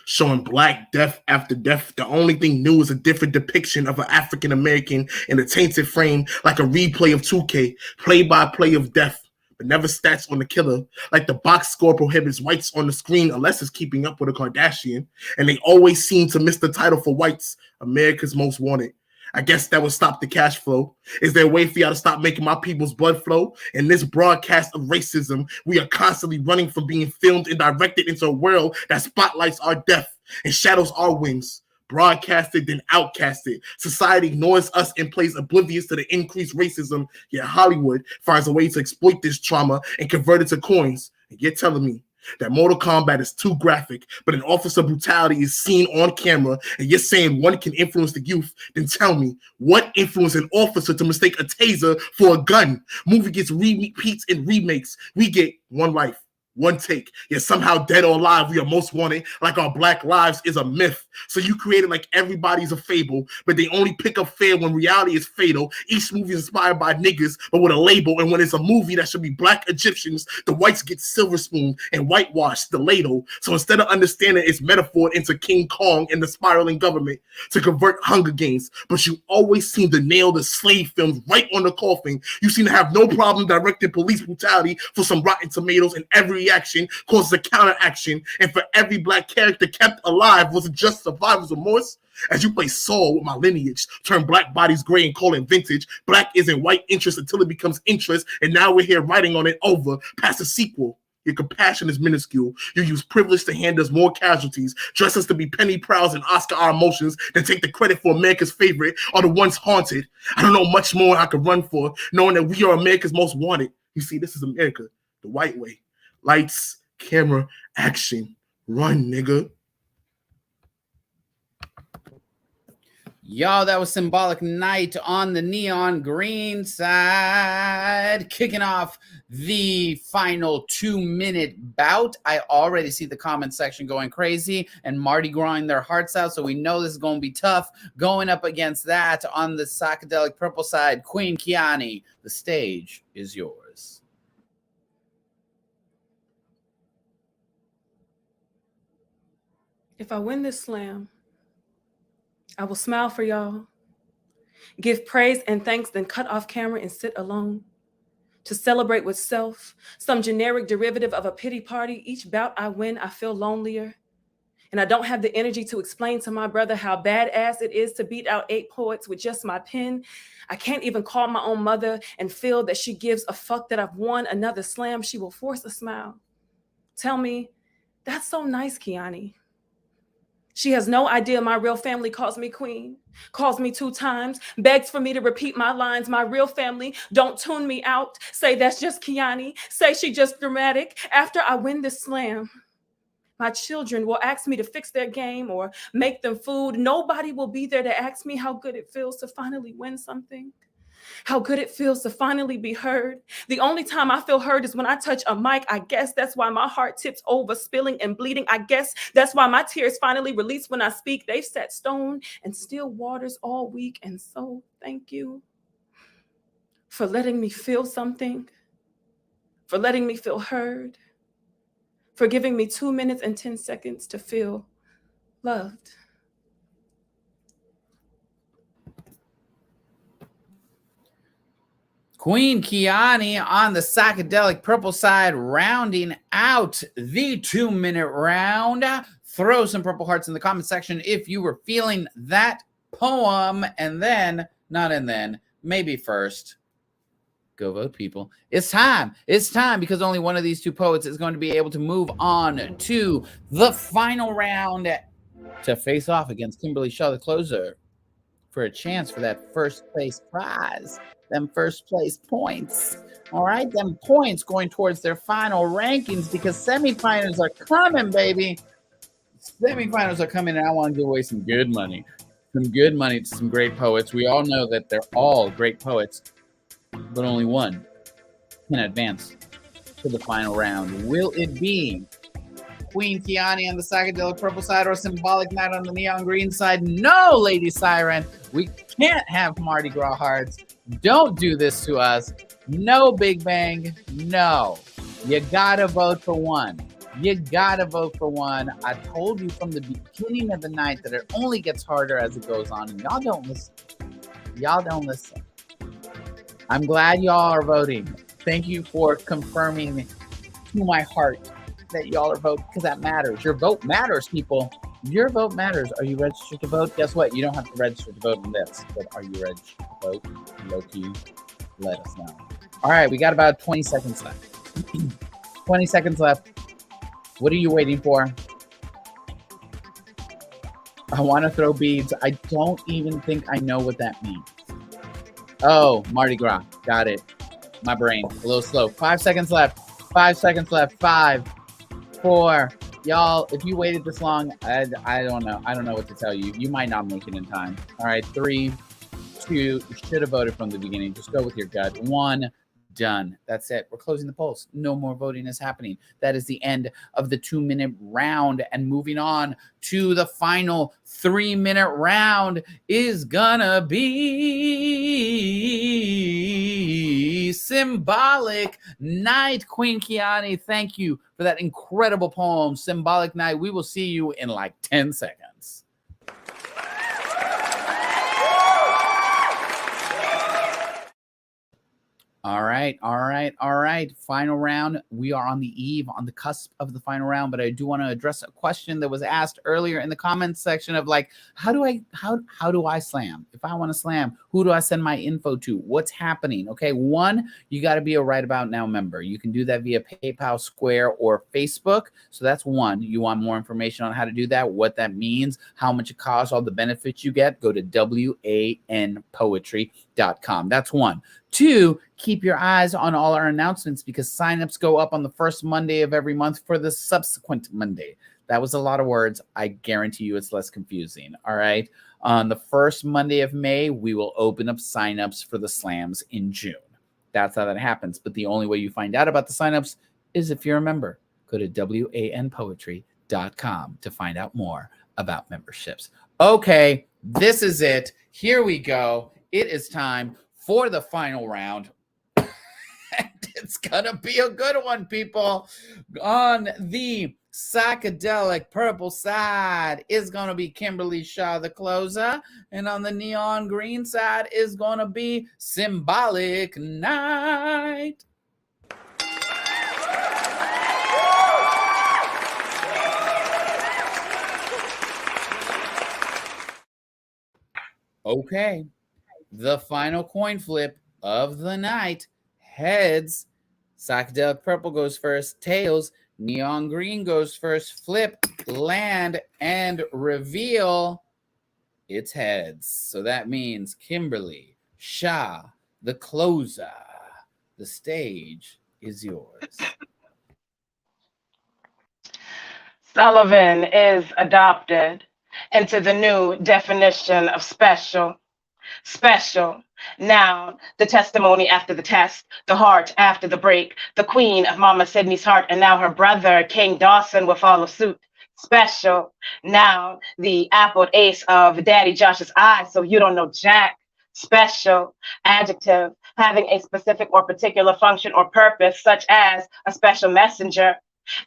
Showing black death after death. The only thing new is a different depiction of an African American in a tainted frame, like a replay of 2K, play-by-play of death, but never stats on the killer. Like the box score prohibits whites on the screen unless it's keeping up with a Kardashian, and they always seem to miss the title for whites, America's Most Wanted. I guess that would stop the cash flow. Is there a way for y'all to stop making my people's blood flow? In this broadcast of racism, we are constantly running from being filmed and directed into a world that spotlights our death and shadows our wins. Broadcasted, then outcasted. Society ignores us and plays oblivious to the increased racism, yet Hollywood finds a way to exploit this trauma and convert it to coins. And you're telling me that Mortal Kombat is too graphic, but an officer brutality is seen on camera, and you're saying one can influence the youth, then tell me, what influenced an officer to mistake a taser for a gun? Movie gets repeats and remakes. We get one life, one take, yet somehow dead or alive, we are most wanted, like our black lives is a myth. So you created like everybody's a fable, but they only pick up fair when reality is fatal. Each movie is inspired by niggas, but with a label, and when it's a movie that should be black Egyptians, the whites get silver spoon and whitewashed the ladle. So instead of understanding it's metaphor into King Kong and the spiraling government to convert Hunger Games, but you always seem to nail the slave films right on the coffin. You seem to have no problem directing police brutality for some Rotten Tomatoes, and every action causes a counteraction, and for every black character kept alive was it just survivor's remorse? As you play Saul with my lineage, turn black bodies gray and call it vintage. Black isn't white interest until it becomes interest, and now we're here writing on it over past the sequel. Your compassion is minuscule. You use privilege to hand us more casualties, dress us to be penny prowls and Oscar our emotions, then take the credit for America's favorite or the ones haunted. I don't know much more I could run for, knowing that we are America's most wanted. You see, this is America, the white way. Lights, camera, action. Run, nigga. Yo, that was Symbolik Knight on the neon green side, kicking off the final 2-minute bout. I already see the comment section going crazy and Marty growing their hearts out, so we know this is going to be tough. Going up against that on the psychedelic purple side, Queen Keiani, the stage is yours. If I win this slam, I will smile for y'all, give praise and thanks, then cut off camera and sit alone to celebrate with self, some generic derivative of a pity party. Each bout I win, I feel lonelier. And I don't have the energy to explain to my brother how badass it is to beat out 8 poets with just my pen. I can't even call my own mother and feel that she gives a fuck that I've won another slam. She will force a smile. Tell me, that's so nice, Keiani. She has no idea my real family calls me queen, calls me 2 times, begs for me to repeat my lines. My real family don't tune me out, say that's just Keiani, say she just dramatic. After I win this slam, my children will ask me to fix their game or make them food. Nobody will be there to ask me how good it feels to finally win something, how good it feels to finally be heard. The only time I feel heard is when I touch a mic. I guess that's why my heart tips over, spilling and bleeding. I guess that's why my tears finally release when I speak. They've sat stone and still waters all week. And so thank you for letting me feel something, for letting me feel heard, for giving me 2 minutes and 10 seconds to feel loved. Queen Keiani on the psychedelic purple side, rounding out the 2-minute round. Throw some purple hearts in the comment section if you were feeling that poem. And then, maybe first, go vote, people. It's time. It's time, because only one of these two poets is going to be able to move on to the final round to face off against Kimberly Shaw, the closer, for a chance for that first place prize. Them first place points. All right, them points going towards their final rankings, because semifinals are coming, baby. Semifinals are coming, and I want to give away some good money. Some good money to some great poets. We all know that they're all great poets, but only one can advance to the final round. Will it be Queen Keiani on the psychedelic purple side or Symbolik Knight on the neon green side? No, Lady Siren. We can't have Mardi Gras hearts. Don't do this to us. No, Big Bang. No. You gotta vote for one. You gotta vote for one. I told you from the beginning of the night that it only gets harder as it goes on, and y'all don't listen. Y'all don't listen. I'm glad y'all are voting. Thank you for confirming to my heart that y'all are voting, because that matters. Your vote matters, people. Your vote matters. Are you registered to vote? Guess what? You don't have to register to vote on this, but are you registered to vote? Low key, let us know. All right, we got about 20 seconds left. 20 seconds left. What are you waiting for? I want to throw beads. I don't even think I know what that means. Oh, Mardi Gras. Got it. My brain, a little slow. 5 seconds left. 5 seconds left. 5, 4. Y'all, if you waited this long, I don't know. I don't know what to tell you. You might not make it in time. All right, 3, 2. You should have voted from the beginning. Just go with your gut. 1. Done. That's it. We're closing the polls. No more voting is happening. That is the end of the 2-minute round. And moving on to the final 3-minute round is gonna be Symbolik Knight. Queen Keiani, thank you for that incredible poem, Symbolik Knight. We will see you in like 10 seconds. All right. Final round. We are on the eve, on the cusp of the final round, but I do want to address a question that was asked earlier in the comments section of like, how do I slam? If I want to slam, who do I send my info to? What's happening? Okay, 1, you got to be a Right About Now member. You can do that via PayPal, Square, or Facebook. So that's 1. You want more information on how to do that, what that means, how much it costs, all the benefits you get, go to WANpoetry.com. That's 1. 2, keep your eyes on all our announcements, because signups go up on the first Monday of every month for the subsequent Monday. That was a lot of words. I guarantee you it's less confusing. All right. On the first Monday of May, we will open up signups for the slams in June. That's how that happens. But the only way you find out about the signups is if you're a member. Go to WANpoetry.com to find out more about memberships. Okay, this is it. Here we go. It is time for the final round. And it's gonna be a good one, people. On the psychedelic purple side is gonna be Kimberly Shaw, the closer, and on the neon green side is gonna be Symbolik Knight. Okay. The final coin flip of the night. Heads, psychedelic purple goes first. Tails, neon green goes first. Flip, land, and reveal. It's heads. So that means Kimberly Shaw, the closer. The stage is yours. Sullivan is adopted into the new definition of special. Special. Now, the testimony after the test, the heart after the break, the queen of Mama Sydney's heart, and now her brother, King Dawson, will follow suit. Special. Now, the apple ace of Daddy Josh's eye, so you don't know Jack. Special. Adjective, having a specific or particular function or purpose, such as a special messenger.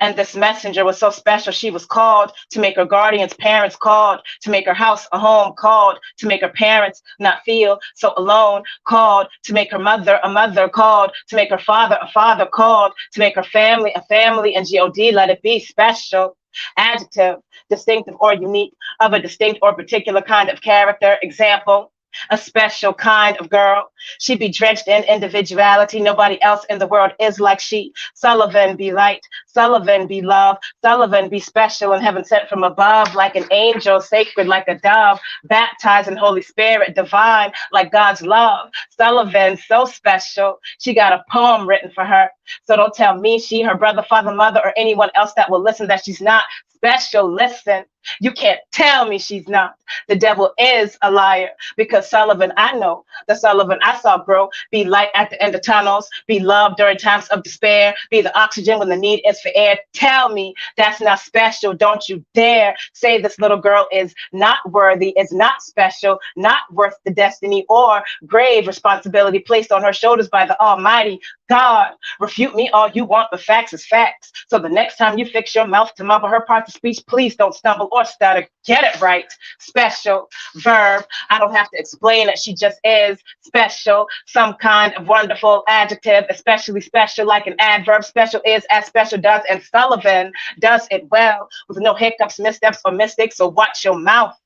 And this messenger was so special. She was called to make her guardians parents, called to make her house a home, called to make her parents not feel so alone, called to make her mother a mother, called to make her father a father, called to make her family a family, and God, let it be special. Adjective, distinctive or unique, of a distinct or particular kind of character. Example, a special kind of girl. She be drenched in individuality. Nobody else in the world is like she. Sullivan be light. Sullivan be love. Sullivan be special and heaven sent from above, like an angel, sacred like a dove, baptized in Holy Spirit, divine like God's love. Sullivan so special. She got a poem written for her. So don't tell me, she, her brother, father, mother, or anyone else that will listen that she's not special. Listen, you can't tell me she's not. The devil is a liar, because Sullivan, I know, the Sullivan I saw grow, be light at the end of tunnels, be love during times of despair, be the oxygen when the need is for air. Tell me that's not special. Don't you dare say this little girl is not worthy, is not special, not worth the destiny or grave responsibility placed on her shoulders by the Almighty God. Refute me all you want, but facts is facts. So the next time you fix your mouth to mumble her parts of speech, please don't stumble or stutter. Get it right. Special verb. I don't have to explain it. She just is special. Some kind of wonderful adjective, especially special, like an adverb. Special is as special does, and Sullivan does it well with no hiccups, missteps, or mistakes. So watch your mouth.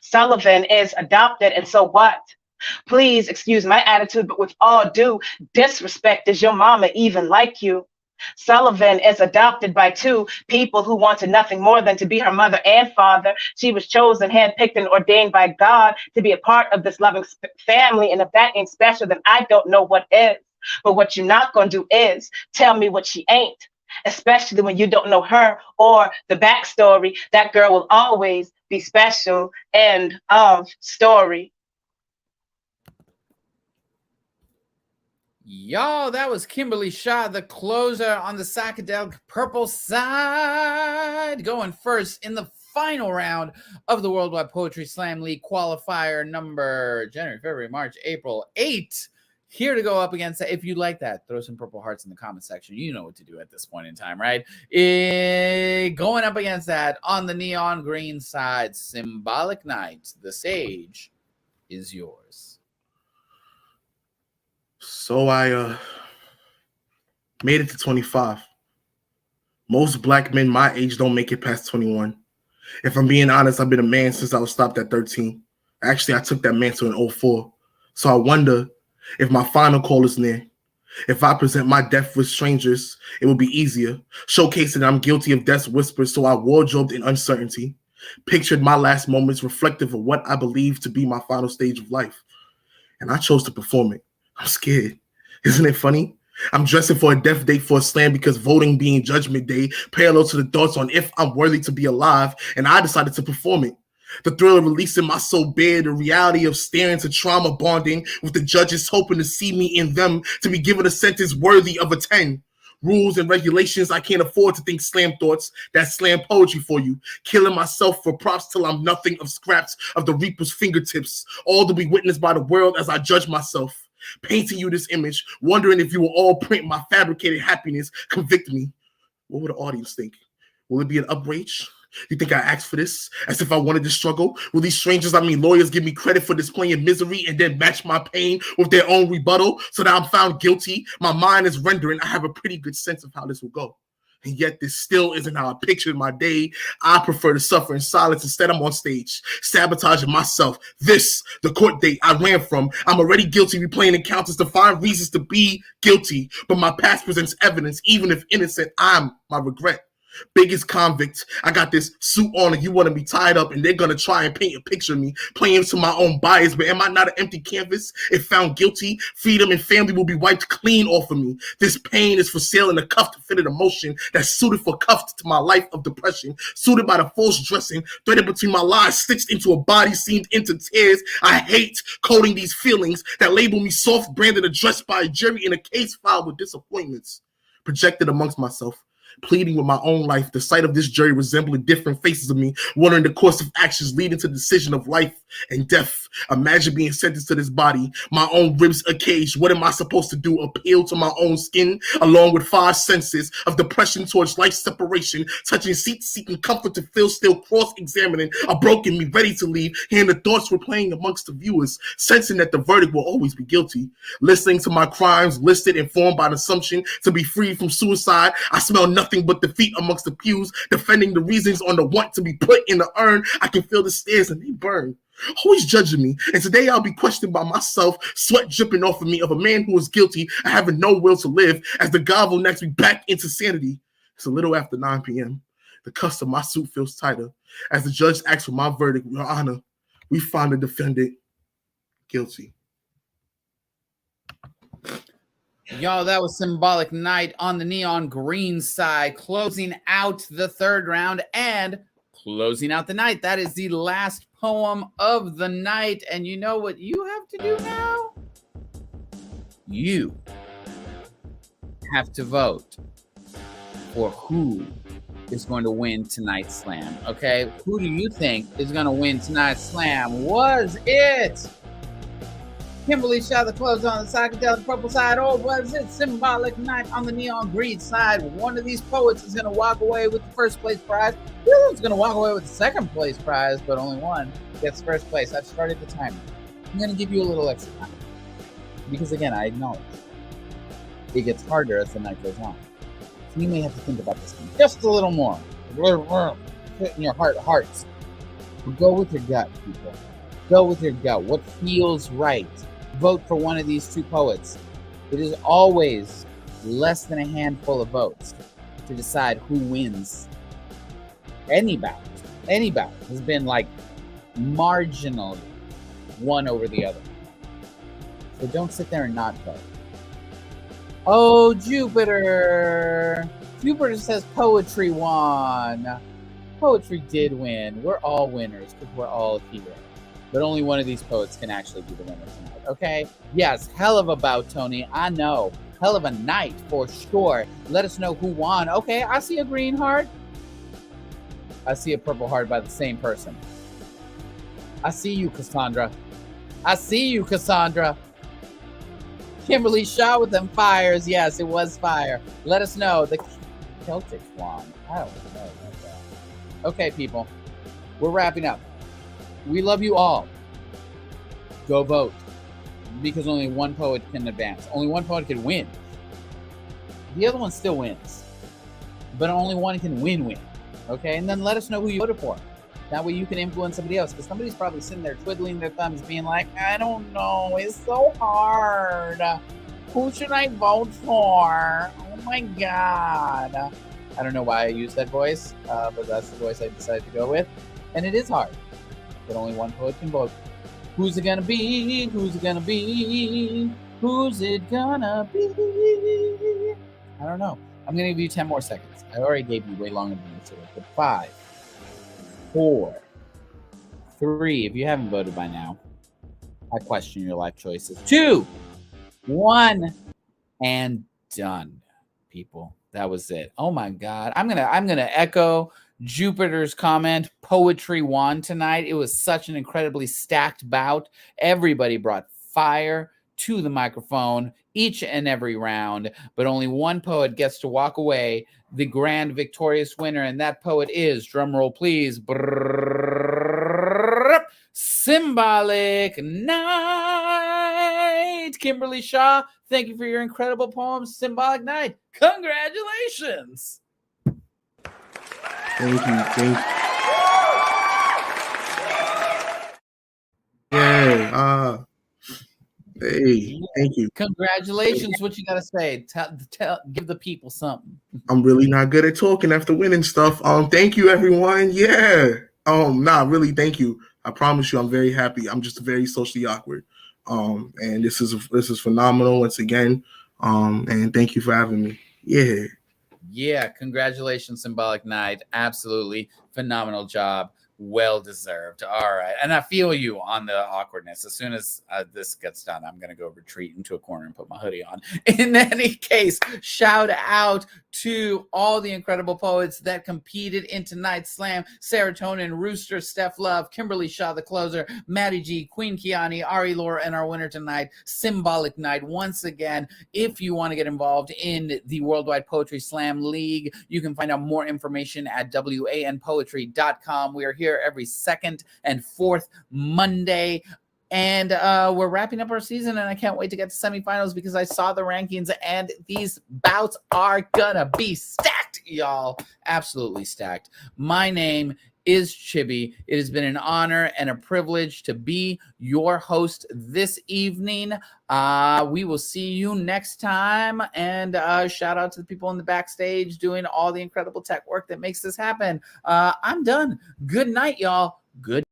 Sullivan is adopted, and so what? Please excuse my attitude, but with all due disrespect, does your mama even like you? Sullivan is adopted by two people who wanted nothing more than to be her mother and father. She was chosen, handpicked, and ordained by God to be a part of this loving family. And if that ain't special, then I don't know what is. But what you're not going to do is tell me what she ain't, especially when you don't know her or the backstory. That girl will always be special. End of story. Y'all, that was Kimberly Shaw, the closer on the psychedelic purple side, going first in the final round of the Worldwide Poetry Slam League qualifier number January, February, March, April 8. Here to go up against that. If you like that, throw some purple hearts in the comment section. You know what to do at this point in time, right? Going up against that on the neon green side, Symbolik Knight. The stage is yours. So I made it to 25. Most black men my age don't make it past 21. If I'm being honest, I've been a man since I was stopped at 13. Actually, I took that mantle in 04. So I wonder if my final call is near. If I present my death with strangers, it will be easier. Showcasing that I'm guilty of death's whispers, so I wardrobed in uncertainty. Pictured my last moments reflective of what I believe to be my final stage of life. And I chose to perform it. I'm scared. Isn't it funny? I'm dressing for a death date for a slam because voting being judgment day, parallel to the thoughts on if I'm worthy to be alive, and I decided to perform it. The thrill of releasing my soul bare, the reality of staring to trauma bonding with the judges hoping to see me in them, to be given a sentence worthy of a 10. Rules and regulations, I can't afford to think slam thoughts. That's slam poetry for you. Killing myself for props till I'm nothing of scraps of the reaper's fingertips, all to be witnessed by the world as I judge myself. Painting you this image, wondering if you will all print my fabricated happiness, convict me. What would the audience think? Will it be an outrage? You think I asked for this? As if I wanted to struggle? Will these strangers, lawyers, give me credit for displaying misery and then match my pain with their own rebuttal so that I'm found guilty? My mind is rendering. I have a pretty good sense of how this will go. And yet this still isn't how I pictured my day. I prefer to suffer in silence. Instead, I'm on stage, sabotaging myself. This, the court date I ran from. I'm already guilty replaying encounters to find reasons to be guilty. But my past presents evidence, even if innocent, I'm my regret. Biggest convict. I got this suit on and you want to be tied up and they're going to try and paint a picture of me, playing to my own bias. But am I not an empty canvas? If found guilty, freedom and family will be wiped clean off of me. This pain is for sale in a cuffed fitted emotion that's suited for cuffed to my life of depression, suited by the false dressing, threaded between my lies, stitched into a body seamed into tears. I hate coding these feelings that label me soft, branded, addressed by a jury in a case filed with disappointments, projected amongst myself. Pleading with my own life, the sight of this jury resembling different faces of me, wondering the course of actions leading to the decision of life. and death. Imagine being sentenced to this body, my own ribs a cage. What am I supposed to do? Appeal to my own skin, along with 5 senses of depression towards life separation, touching seats, seeking comfort to feel, still cross-examining a broken me, ready to leave, hearing the thoughts were playing amongst the viewers, sensing that the verdict will always be guilty, listening to my crimes listed, informed by an assumption to be free from suicide. I smell nothing but defeat amongst the pews, defending the reasons on the want to be put in the urn. I can feel the stairs and they burn, always judging me. And today I'll be questioned by myself, sweat dripping off of me, of a man who is guilty of having no will to live, as the gavel knocks me back into sanity. It's a little after 9 p.m. The cuffs of my suit feels tighter as the judge asks for my verdict. Your Honor, we find the defendant guilty. Y'all, that was Symbolik Knight on the neon green side, closing out the 3rd round and closing out the night. That is the last poem of the night. And you know what you have to do now? You have to vote for who is going to win tonight's slam. Okay, who do you think is going to win tonight's slam? Was it Kimberly shot the clothes on the psychedelic purple side, or was it Symbolik Knight on the neon green side? One of these poets is going to walk away with the 1st place prize. The other one's going to walk away with the 2nd place prize, but only one gets 1st place. I've started the timer. I'm going to give you a little extra time because, again, I acknowledge it gets harder as the night goes on. So you may have to think about this one just a little more. Put in your hearts. Go with your gut, people. Go with your gut. What feels right? Vote for one of these 2 poets. It is always less than a handful of votes to decide who wins any bout. Any bout has been like marginally one over the other. So don't sit there and not vote. Oh, Jupiter. Jupiter says poetry won. Poetry did win. We're all winners because we're all here. But only one of these poets can actually be the winner tonight, okay? Yes, hell of a bout, Tony. I know. Hell of a night for sure. Let us know who won. Okay, I see a green heart. I see a purple heart by the same person. I see you, Cassandra. I see you, Cassandra. Kimberly shot with them fires. Yes, it was fire. Let us know. The Celtics won. I don't know about that. Okay, people. We're wrapping up. We love you all. Go vote. Because only one poet can advance. Only one poet can win. The other one still wins. But only one can win. Okay? And then let us know who you voted for. That way you can influence somebody else. Because somebody's probably sitting there twiddling their thumbs being like, I don't know. It's so hard. Who should I vote for? Oh my God. I don't know why I used that voice. But that's the voice I decided to go with. And it is hard. But only one poet can vote. Who's it gonna be? Who's it gonna be? Who's it gonna be? I don't know. I'm gonna give you 10 more seconds. I already gave you way longer than you should have. But 5, 4, 3. If you haven't voted by now, I question your life choices. 2, 1, and done, people. That was it. Oh my God. I'm gonna echo Jupiter's comment. Poetry won tonight. It was such an incredibly stacked bout. Everybody brought fire to the microphone each and every round, but only one poet gets to walk away the grand victorious winner, and that poet is, drumroll please, Symbolik Knight. Kimberly Shaw, thank you for your incredible poem, Symbolik Knight. Congratulations. Thank you. Yeah. Hey, thank you. Congratulations. What you gotta say? Give the people something. I'm really not good at talking after winning stuff. Thank you, everyone. Yeah. Really, thank you. I promise you, I'm very happy. I'm just very socially awkward. And this is phenomenal once again. And thank you for having me. Yeah. Yeah, congratulations, Symbolik Knight. Absolutely phenomenal job. Well deserved. All right. And I feel you on the awkwardness. As soon as this gets done, I'm going to go retreat into a corner and put my hoodie on. In any case, shout out to all the incredible poets that competed in tonight's slam: Serotonin, Rooster, Steph Love, Kimberly Shaw, the closer, Maddie G, Queen Keiani, Ari Lohr, and our winner tonight, Symbolik Knight. Once again, if you want to get involved in the Worldwide Poetry Slam League, you can find out more information at wanpoetry.com. We are here every second and fourth Monday. And we're wrapping up our season, and I can't wait to get to semifinals because I saw the rankings, and these bouts are gonna be stacked, y'all. Absolutely stacked. My name is Chibbi. It has been an honor and a privilege to be your host this evening. We will see you next time. And shout out to the people in the backstage doing all the incredible tech work that makes this happen. I'm done. Good night, y'all. Good